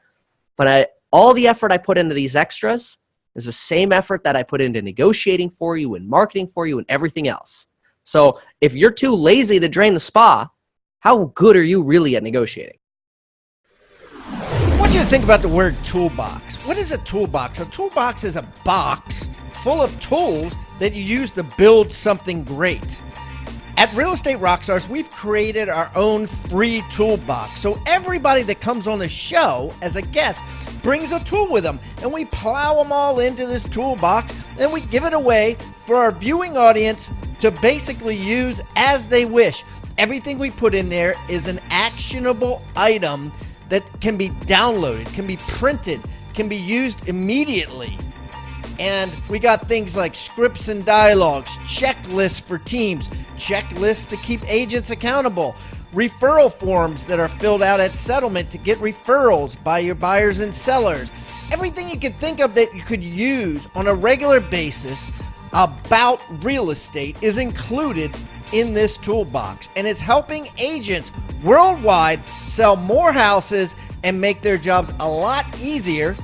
but all the effort I put into these extras is the same effort that I put into negotiating for you and marketing for you and everything else. So if you're too lazy to drain the spa, how good are you really at negotiating? I want you to think about the word toolbox. What is a toolbox? A toolbox is a box full of tools that you use to build something great. At Real Estate Rockstars, we've created our own free toolbox. So everybody that comes on the show as a guest brings a tool with them, and we plow them all into this toolbox, and we give it away for our viewing audience to basically use as they wish. Everything we put in there is an actionable item that can be downloaded, can be printed, can be used immediately. And we got things like scripts and dialogues, checklists for teams, checklists to keep agents accountable, referral forms that are filled out at settlement to get referrals by your buyers and sellers. Everything you could think of that you could use on a regular basis about real estate is included in this toolbox. And it's helping agents worldwide sell more houses and make their jobs a lot easier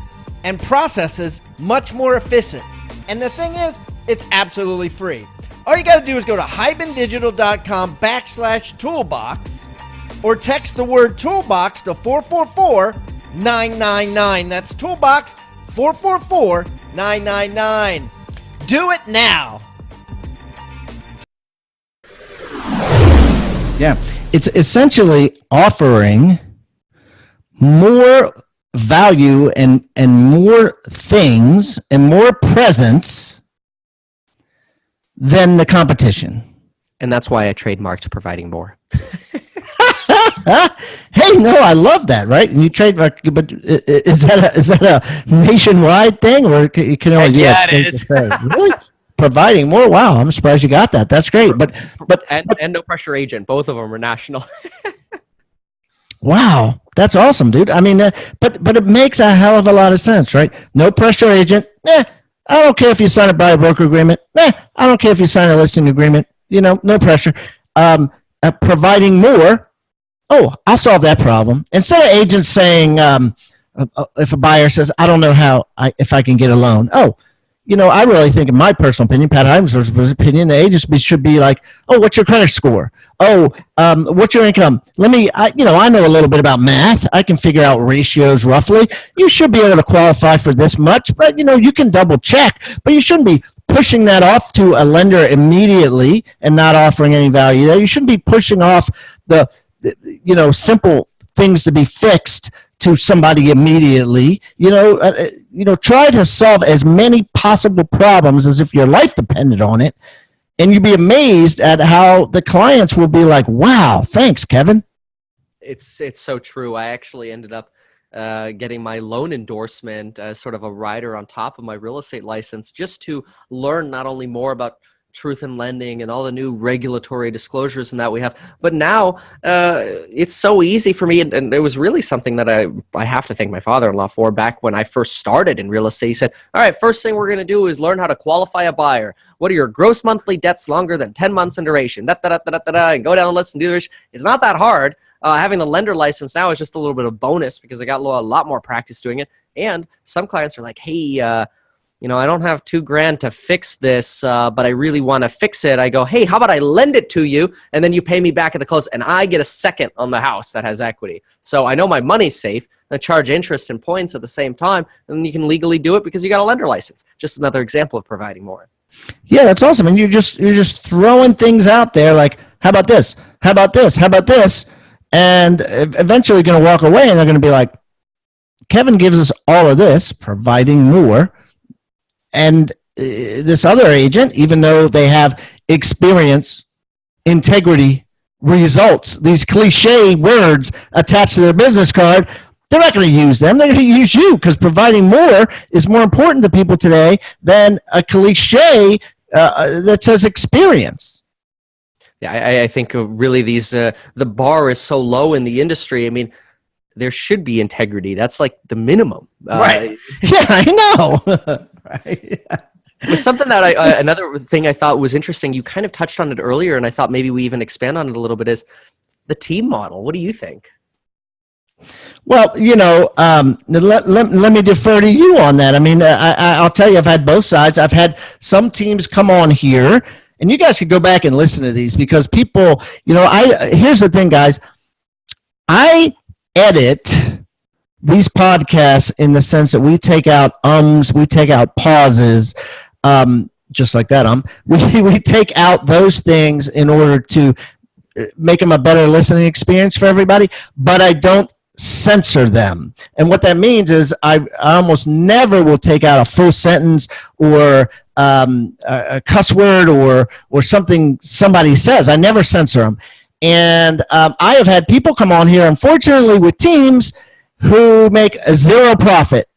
and processes much more efficient. And the thing is, it's absolutely free. All you got to do is go to hibandigital.com/toolbox or text the word toolbox to 444-999. That's toolbox 444-999. Do it now. Yeah, it's essentially offering more value and more things and more presence than the competition. And that's why I trademarked providing more. Hey, no, I love that, right? And you trademark, but is that a nationwide thing, or you can only it is. say? Really? Providing more? Wow, I'm surprised you got that. That's great. But no pressure agent. Both of them are national. Wow, that's awesome, dude. I mean, but it makes a hell of a lot of sense, right? No pressure agent. I don't care if you sign a buyer broker agreement. I don't care if you sign a listing agreement. No pressure. Providing more. Oh, I'll solve that problem. Instead of agents saying, if a buyer says, I don't know if I can get a loan. Oh, I really think, in my personal opinion, Pat Hyman's opinion, the agents should be like, oh, what's your credit score? Oh, what's your income? I know a little bit about math. I can figure out ratios roughly. You should be able to qualify for this much, but you can double check. But you shouldn't be pushing that off to a lender immediately and not offering any value there. You shouldn't be pushing off the simple things to be fixed to somebody immediately. Try to solve as many possible problems as if your life depended on it. And you'd be amazed at how the clients will be like, wow, thanks, Kevin. It's so true. I actually ended up getting my loan endorsement as sort of a rider on top of my real estate license, just to learn not only more about truth in lending and all the new regulatory disclosures and that we have, but now it's so easy for me. And it was really something that I have to thank my father-in-law for. Back when I first started in real estate, he said, all right, first thing we're going to do is learn how to qualify a buyer. What are your gross monthly debts longer than 10 months in duration? And go down the list and do this. It's not that hard. Having the lender license now is just a little bit of bonus because I got a lot more practice doing it. And some clients are like, hey, I don't have $2,000 to fix this, but I really want to fix it. I go, hey, how about I lend it to you, and then you pay me back at the close, and I get a second on the house that has equity. So I know my money's safe. I charge interest and points at the same time, and you can legally do it because you got a lender license. Just another example of providing more. Yeah, that's awesome. And you're just throwing things out there like, how about this? How about this? How about this? And eventually you're going to walk away, and they're going to be like, Kevin gives us all of this, providing more. And this other agent, even though they have experience, integrity, results, these cliche words attached to their business card, they're not going to use them. They're going to use you, because providing more is more important to people today than a cliche that says experience. Yeah, I think really the bar is so low in the industry. I mean, there should be integrity. That's like the minimum. Right. Yeah, I know. Right. It was something that another thing I thought was interesting. You kind of touched on it earlier, and I thought maybe we even expand on it a little bit, is the team model. What do you think? Well, let me defer to you on that. I mean, I'll tell you, I've had both sides. I've had some teams come on here, and you guys could go back and listen to these, because people, here's the thing, guys. I edit these podcasts in the sense that we take out ums, we take out pauses, just like that. We take out those things in order to make them a better listening experience for everybody, but I don't censor them. And what that means is I almost never will take out a full sentence or a cuss word or something somebody says. I never censor them. And I have had people come on here, unfortunately, with teams who make zero profit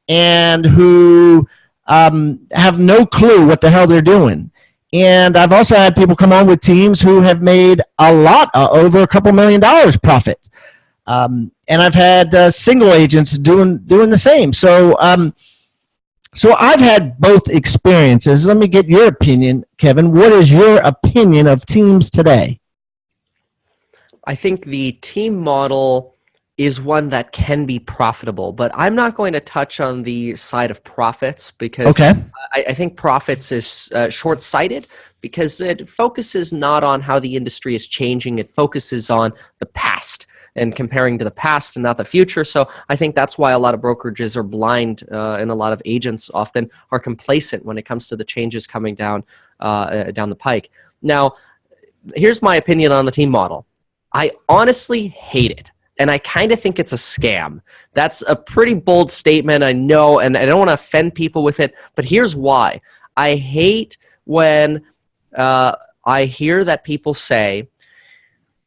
and who have no clue what the hell they're doing. And I've also had people come on with teams who have made a lot, over a couple $1 million profit. And I've had single agents doing the same. So I've had both experiences. Let me get your opinion, Kevin. What is your opinion of teams today? I think the team model is one that can be profitable, but I'm not going to touch on the side of profits, because I think profits is short-sighted, because it focuses not on how the industry is changing. It focuses on the past and comparing to the past and not the future. So I think that's why a lot of brokerages are blind, and a lot of agents often are complacent when it comes to the changes coming down the pike. Now, here's my opinion on the team model. I honestly hate it. And I kind of think it's a scam. That's a pretty bold statement, I know, and I don't want to offend people with it, but here's why. I hate when I hear that people say,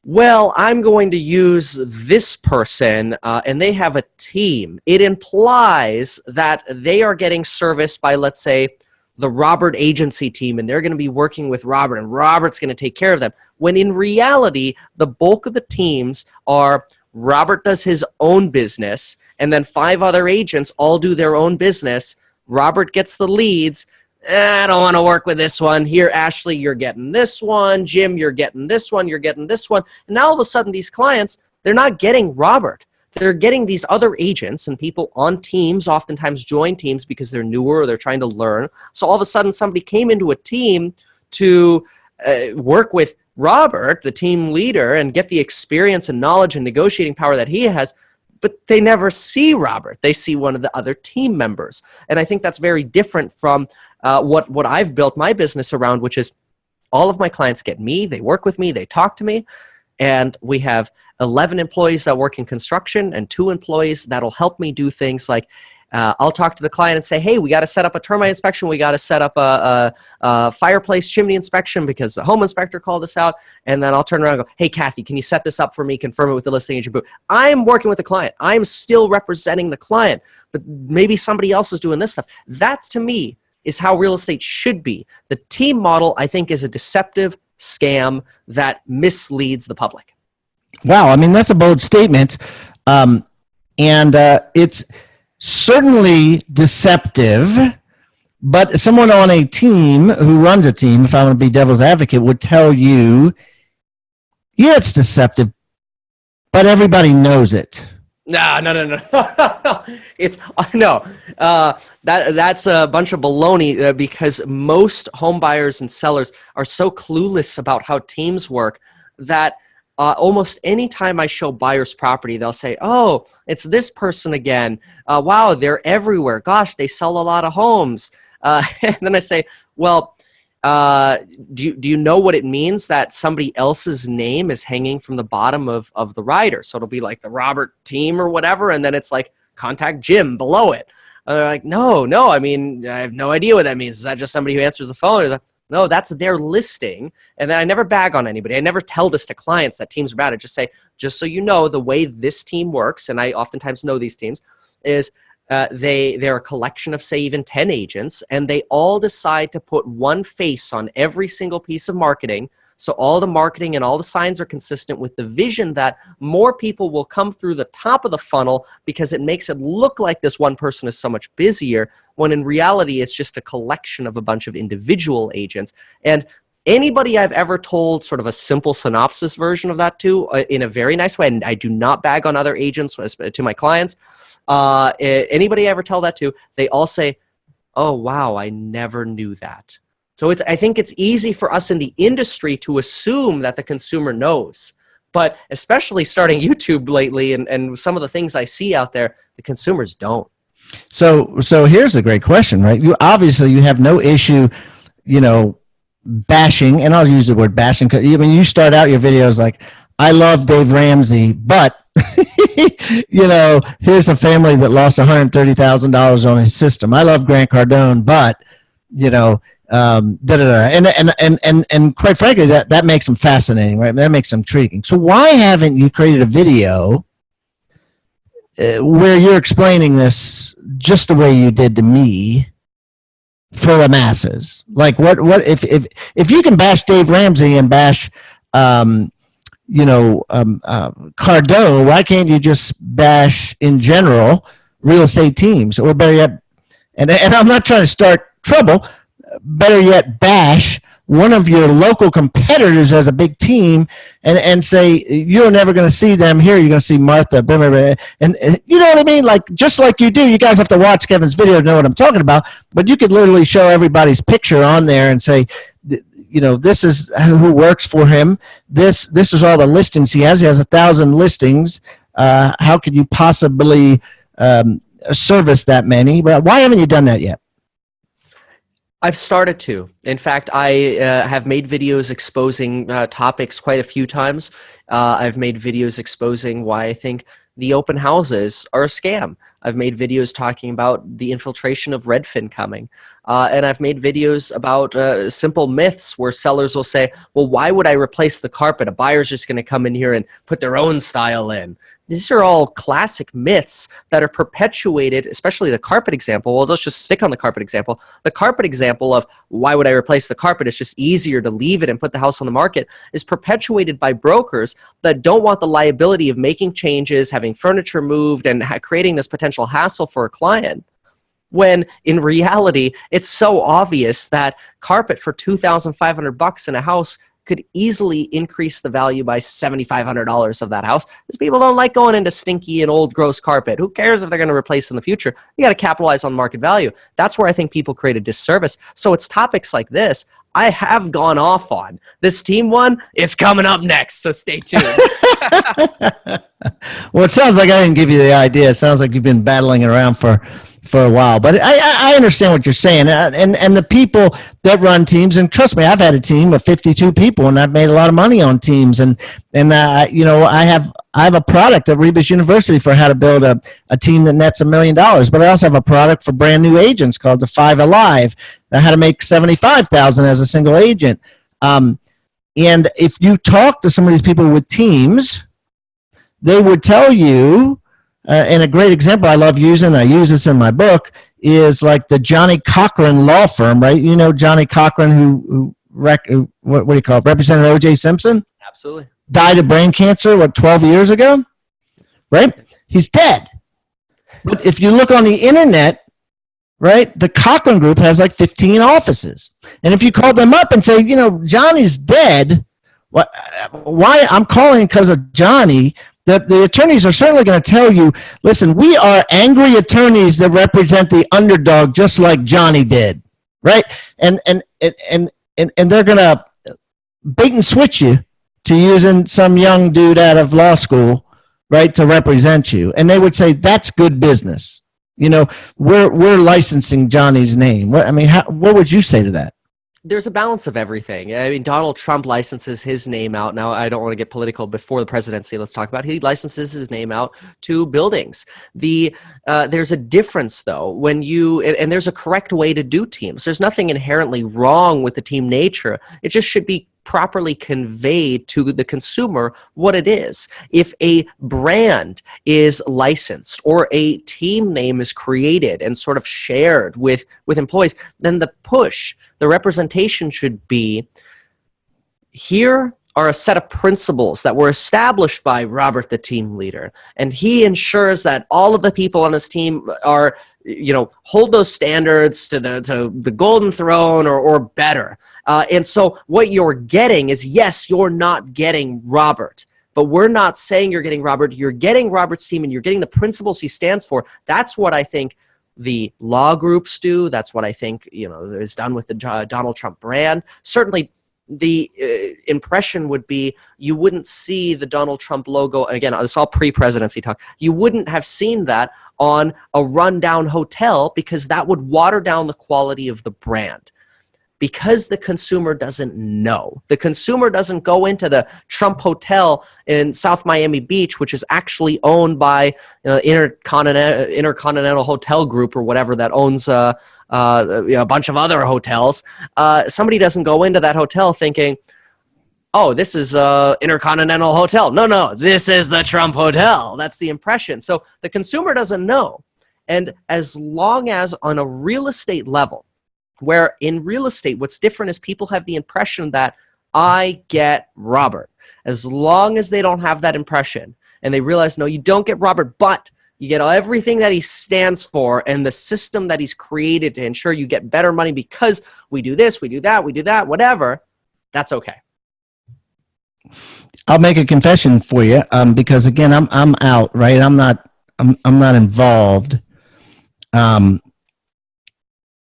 well, I'm going to use this person, and they have a team. It implies that they are getting service by, let's say, the Robert agency team, and they're going to be working with Robert, and Robert's going to take care of them. When in reality, the bulk of the teams are Robert does his own business, and then 5 other agents all do their own business. Robert gets the leads. I don't want to work with this one. Here, Ashley, you're getting this one. Jim, you're getting this one. You're getting this one. And now all of a sudden, these clients, they're not getting Robert. they're getting these other agents and people on teams, oftentimes join teams because they're newer or they're trying to learn. So all of a sudden somebody came into a team to work with Robert, the team leader, and get the experience and knowledge and negotiating power that he has, but they never see Robert. They see one of the other team members. And I think that's very different from what I've built my business around, which is all of my clients get me, they work with me, they talk to me, and we have 11 employees that work in construction and 2 employees that'll help me do things like I'll talk to the client and say, hey, we got to set up a termite inspection. We got to set up a fireplace chimney inspection because the home inspector called us out. And then I'll turn around and go, hey, Kathy, can you set this up for me? Confirm it with the listing agent. I'm working with the client. I'm still representing the client, but maybe somebody else is doing this stuff. That, to me, is how real estate should be. The team model, I think, is a deceptive scam that misleads the public. Wow. I mean, that's a bold statement. And it's certainly deceptive, but someone on a team who runs a team, if I want to be devil's advocate, would tell you, yeah, it's deceptive, but everybody knows it. No. It's no. That's a bunch of baloney because most home buyers and sellers are so clueless about how teams work that almost any time I show buyers property, they'll say, oh, it's this person again. Wow, they're everywhere. Gosh, they sell a lot of homes. And then I say, well, do you know what it means that somebody else's name is hanging from the bottom of the rider? So it'll be like the Robert team or whatever, and then it's like contact Jim below it. And they're like, no, I mean, I have no idea what that means. Is that just somebody who answers the phone? Like, no, that's their listing. And then I never bag on anybody. I never tell this to clients that teams are bad. I just say, just so you know, the way this team works, and I oftentimes know these teams, is they're a collection of, say, even 10 agents, and they all decide to put one face on every single piece of marketing. So all the marketing and all the signs are consistent with the vision that more people will come through the top of the funnel because it makes it look like this one person is so much busier, when in reality it's just a collection of a bunch of individual agents. And anybody I've ever told sort of a simple synopsis version of that to, in a very nice way, and I do not bag on other agents to my clients, anybody I ever tell that to, they all say, oh, wow, I never knew that. So I think it's easy for us in the industry to assume that the consumer knows. But especially starting YouTube lately and some of the things I see out there, the consumers don't. So here's a great question, right? You have no issue, bashing, and I'll use the word bashing, because you start out your videos like, I love Dave Ramsey, but here's a family that lost $130,000 on his system. I love Grant Cardone, but and quite frankly, that makes them fascinating, right? That makes them intriguing. So why haven't you created a video where you're explaining this just the way you did to me for the masses? Like, what if you can bash Dave Ramsey and bash Cardone, why can't you just bash in general real estate teams? Or better yet, and I'm not trying to start trouble, better yet, bash one of your local competitors as a big team and say, you're never going to see them here. You're going to see Martha. And you know what I mean? Like, just like you do, you guys have to watch Kevin's video to know what I'm talking about, but you could literally show everybody's picture on there and say, this is who works for him. This is all the listings he has. He has 1,000 listings. How could you possibly service that many? But why haven't you done that yet? I've started to. In fact, I have made videos exposing topics quite a few times. I've made videos exposing why I think the open houses are a scam. I've made videos talking about the infiltration of Redfin coming. And I've made videos about simple myths where sellers will say, well, why would I replace the carpet? A buyer's just going to come in here and put their own style in. These are all classic myths that are perpetuated, especially the carpet example. Well, let's just stick on the carpet example. The carpet example of why would I replace the carpet? It's just easier to leave it and put the house on the market is perpetuated by brokers that don't want the liability of making changes, having furniture moved, and creating this potential hassle for a client. When in reality, it's so obvious that carpet for $2,500 in a house could easily increase the value by $7,500 of that house, because people don't like going into stinky and old gross carpet. Who cares if they're going to replace in the future? You got to capitalize on market value. That's where I think people create a disservice. So it's topics like this I have gone off on. This team one is coming up next, so stay tuned. Well, it sounds like I didn't give you the idea. It sounds like you've been battling it around for a while. But I understand what you're saying. And the people that run teams, and trust me, I've had a team of 52 people, and I've made a lot of money on teams. And I have a product at Rebus University for how to build a team that nets $1 million. But I also have a product for brand new agents called the 5 Alive, how to make $75,000 as a single agent. And if you talk to some of these people with teams, they would tell you, and a great example I love using, I use this in my book, is like the Johnny Cochran law firm, right? You know Johnny Cochran, who what do you call it, represented O.J. Simpson? Absolutely. Died of brain cancer, 12 years ago? Right? He's dead. But if you look on the internet, right, the Cochran Group has like 15 offices. And if you call them up and say, Johnny's dead, why I'm calling because of Johnny, the attorneys are certainly going to tell you, listen, we are angry attorneys that represent the underdog just like Johnny did, right? And they're going to bait and switch you to using some young dude out of law school, right, to represent you. And they would say, that's good business. We're licensing Johnny's name. What would you say to that? There's a balance of everything. I mean, Donald Trump licenses his name out. Now, I don't want to get political before the presidency. Let's talk about it. He licenses his name out to buildings. There's a difference, though, when and there's a correct way to do teams. There's nothing inherently wrong with the team nature. It just should be properly conveyed to the consumer what it is. If a brand is licensed or a team name is created and sort of shared with employees, then the representation should be, here are a set of principles that were established by Robert, the team leader, and he ensures that all of the people on his team are, hold those standards to the golden throne or better. And so what you're getting is, yes, you're not getting Robert, but we're not saying you're getting Robert. You're getting Robert's team, and you're getting the principles he stands for. That's what I think the law groups do. That's what I think, is done with the Donald Trump brand. Certainly, the impression would be you wouldn't see the Donald Trump logo. Again, it's all pre-presidency talk. You wouldn't have seen that on a rundown hotel, because that would water down the quality of the brand. Because the consumer doesn't know. The consumer doesn't go into the Trump Hotel in South Miami Beach, which is actually owned by Intercontinental Hotel Group or whatever that owns a bunch of other hotels. Somebody doesn't go into that hotel thinking, oh, this is Intercontinental Hotel. No, this is the Trump Hotel. That's the impression. So the consumer doesn't know. And as long as on a real estate level, where in real estate, what's different is people have the impression that I get Robert. As long as they don't have that impression and they realize, no, you don't get Robert, but you get everything that he stands for and the system that he's created to ensure you get better money because we do this, we do that, whatever, that's okay. I'll make a confession for you, because again, I'm out, right? I'm not involved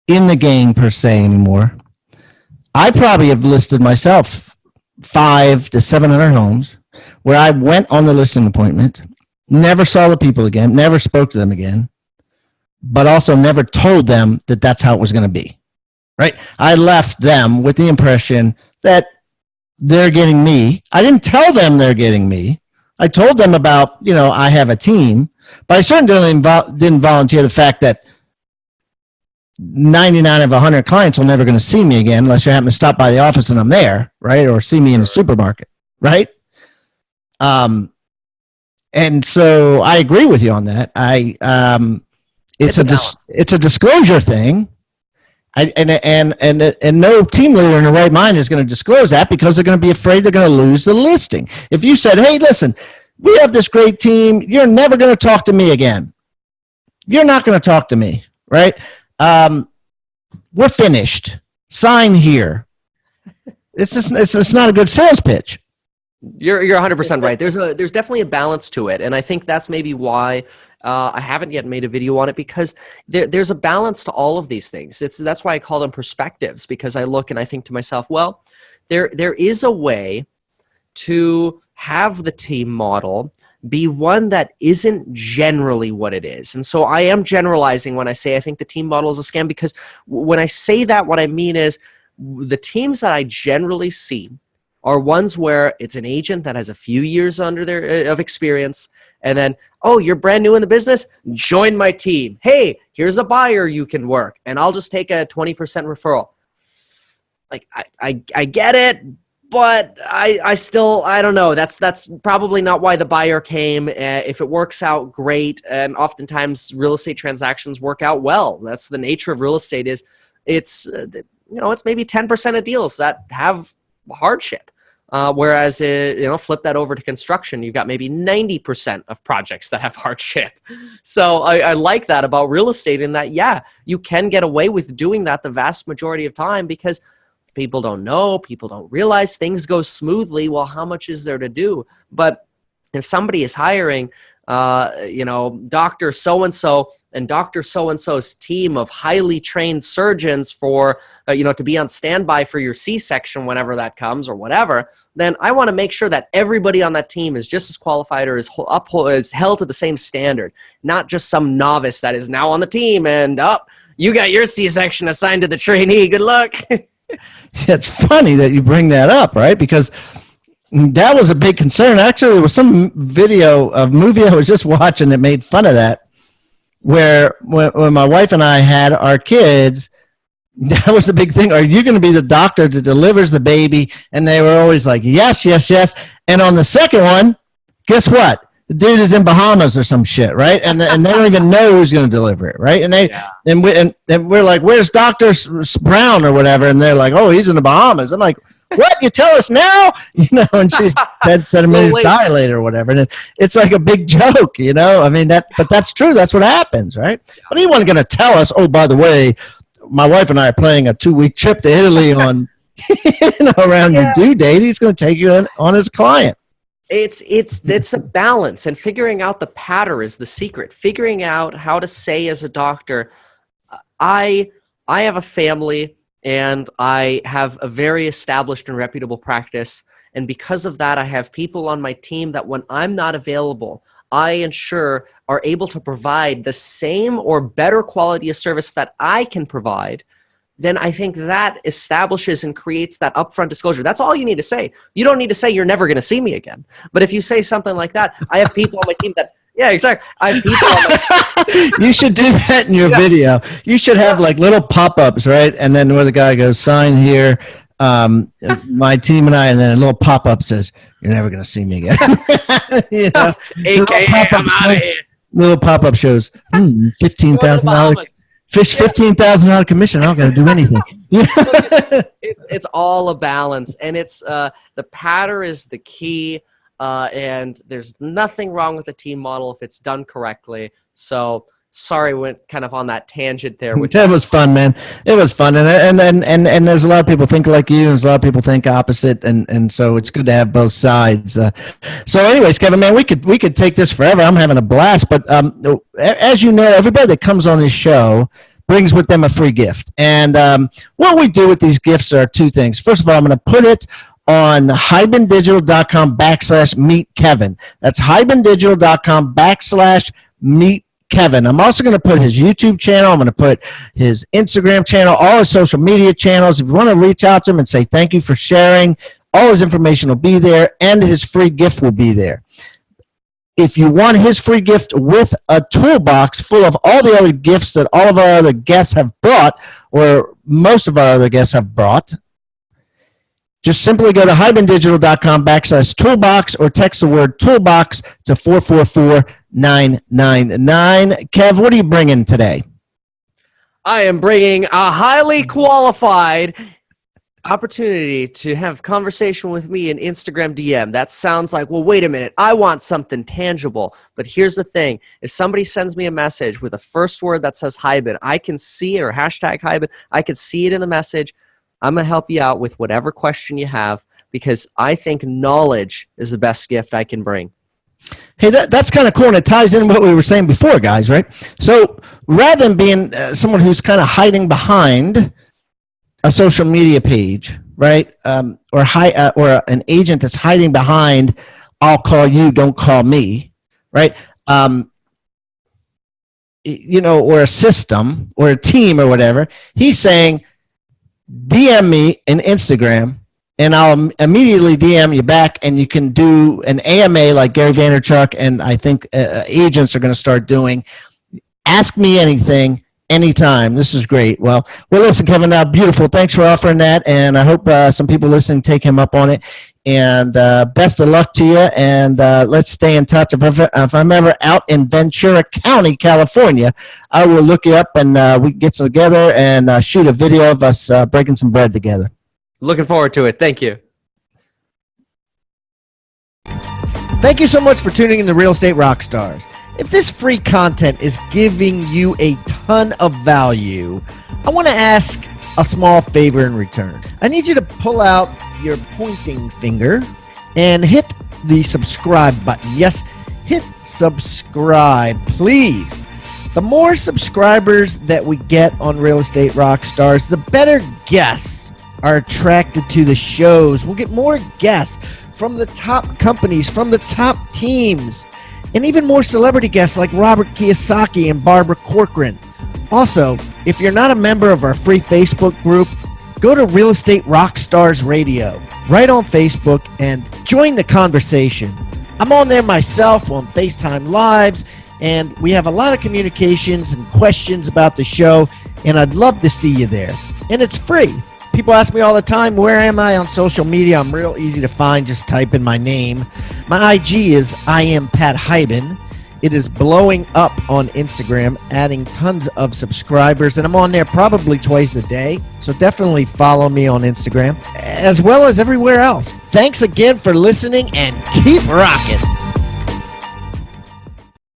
in the game per se anymore. I probably have listed myself 500 to 700 homes where I went on the listing appointment, never saw the people again, never spoke to them again, but also never told them that that's how it was going to be, right? I left them with the impression that they're getting me. I didn't tell them they're getting me. I told them about, I have a team, but I certainly didn't volunteer the fact that 99 of 100 clients are never going to see me again unless you happen to stop by the office and I'm there, right? Or see me in the supermarket, right? And so I agree with you on that. It's a disclosure thing. And no team leader in the right mind is going to disclose that because they're going to be afraid they're going to lose the listing. If you said, hey, listen, we have this great team, you're never going to talk to me again. You're not going to talk to me, right? We're finished. Sign here. it's not a good sales pitch. You're 100% right. There's definitely a balance to it, and I think that's maybe why I haven't yet made a video on it, because there's a balance to all of these things. That's why I call them perspectives, because I look and I think to myself, well, there is a way to have the team model be one that isn't generally what it is. And so I am generalizing when I say I think the team model is a scam, because when I say that, what I mean is the teams that I generally see are ones where it's an agent that has a few years under their of experience, and then, oh, you're brand new in the business? Join my team. Hey, here's a buyer you can work, and I'll just take a 20% referral. Like, I get it, but I still, I don't know. That's probably not why the buyer came. If it works out, great. And oftentimes real estate transactions work out well. That's the nature of real estate. It's maybe 10% of deals that have hardship. Whereas, flip that over to construction, you've got maybe 90% of projects that have hardship. So I like that about real estate, in that, yeah, you can get away with doing that the vast majority of time, because people don't know, people don't realize, things go smoothly. Well, how much is there to do? But if somebody is hiring, Dr. So-and-so and Dr. So-and-so's team of highly trained surgeons for, to be on standby for your C-section whenever that comes or whatever, then I want to make sure that everybody on that team is just as qualified or is held to the same standard, not just some novice that is now on the team and, you got your C-section assigned to the trainee. Good luck. It's funny that you bring that up, right? Because that was a big concern. Actually, there was some movie I was just watching that made fun of that, where when my wife and I had our kids, that was the big thing. Are you going to be the doctor that delivers the baby? And they were always like, yes, yes, yes. And on the second one, guess what? The dude is in Bahamas or some shit, right? And they don't even know who's going to deliver it, right? And we're like, where's Dr. Brown or whatever? And they're like, oh, he's in the Bahamas. I'm like, what? You tell us now? And she's said a minute dilate or whatever. And it's like a big joke, I mean, but that's true. That's what happens, right? But he wasn't going to tell us, oh, by the way, my wife and I are planning a 2-week trip to Italy on, around your due date. He's going to take you on his client. It's a balance, and figuring out the pattern is the secret. Figuring out how to say as a doctor, I have a family and I have a very established and reputable practice, and because of that, I have people on my team that when I'm not available, I ensure are able to provide the same or better quality of service that I can provide. Then I think that establishes and creates that upfront disclosure. That's all you need to say. You don't need to say you're never going to see me again. But if you say something like that, I have people on my team that, yeah, exactly. I have people on my You should do that in your video. You should have like little pop-ups, right? And then where the guy goes, sign here, my team and I, and then a little pop-up says, you're never going to see me again. AKA, I'm out of here. Little pop-up shows, $15,000. Fish $15,000 commission. I don't got to do anything. It's all a balance, and it's the pattern is the key, and there's nothing wrong with the team model if it's done correctly. So sorry, went kind of on that tangent there. It was fun, man. It was fun, and there's a lot of people think like you, and there's a lot of people think opposite, and so it's good to have both sides. So, anyways, Kevin, man, we could take this forever. I'm having a blast, but as you know, everybody that comes on this show brings with them a free gift, and what we do with these gifts are two things. First of all, I'm going to put it on hibandigital.com/meet Kevin. That's hibandigital.com/meet Kevin. I'm also going to put his YouTube channel. I'm going to put his Instagram channel, all his social media channels. If you want to reach out to him and say thank you for sharing, all his information will be there, and his free gift will be there. If you want his free gift with a toolbox full of all the other gifts that all of our other guests have brought, or most of our other guests have brought, just simply go to hibandigital.com/toolbox or text the word toolbox to 444-999. Kev, what are you bringing today? I am bringing a highly qualified opportunity to have conversation with me in Instagram DM. That sounds like, well, wait a minute, I want something tangible. But here's the thing. If somebody sends me a message with a first word that says Hyben, I can see it, or hashtag Hyben, I can see it in the message. I'm going to help you out with whatever question you have, because I think knowledge is the best gift I can bring. Hey, that's kind of cool, and it ties in what we were saying before, guys, right? So rather than being someone who's kind of hiding behind a social media page, right, or an agent that's hiding behind, I'll call you, don't call me, right? Or a system or a team or whatever. He's saying, DM me in Instagram, and I'll immediately DM you back, and you can do an AMA like Gary Vaynerchuk and I think agents are going to start doing. Ask me anything, anytime. This is great. Well, listen, Kevin, beautiful. Thanks for offering that, and I hope some people listening take him up on it. And best of luck to you, and let's stay in touch. If I'm ever out in Ventura County, California, I will look you up, and we can get together and shoot a video of us breaking some bread together. Looking forward to it. Thank you. Thank you so much for tuning in to Real Estate Rockstars. If this free content is giving you a ton of value, I want to ask a small favor in return. I need you to pull out your pointing finger and hit the subscribe button. Yes, hit subscribe, please. The more subscribers that we get on Real Estate Rockstars, the better guests are attracted to the shows. We'll get more guests from the top companies, from the top teams, and even more celebrity guests like Robert Kiyosaki and Barbara Corcoran. Also, if you're not a member of our free Facebook group, go to Real Estate Rockstars Radio right on Facebook and join the conversation. I'm on there myself on FaceTime Lives, and we have a lot of communications and questions about the show, and I'd love to see you there. And it's free. People ask me all the time, where am I on social media? I'm real easy to find. Just type in my name. My IG is I am Pat Hyben. It is blowing up on Instagram, adding tons of subscribers, and I'm on there probably twice a day. So definitely follow me on Instagram, as well as everywhere else. Thanks again for listening, and keep rocking.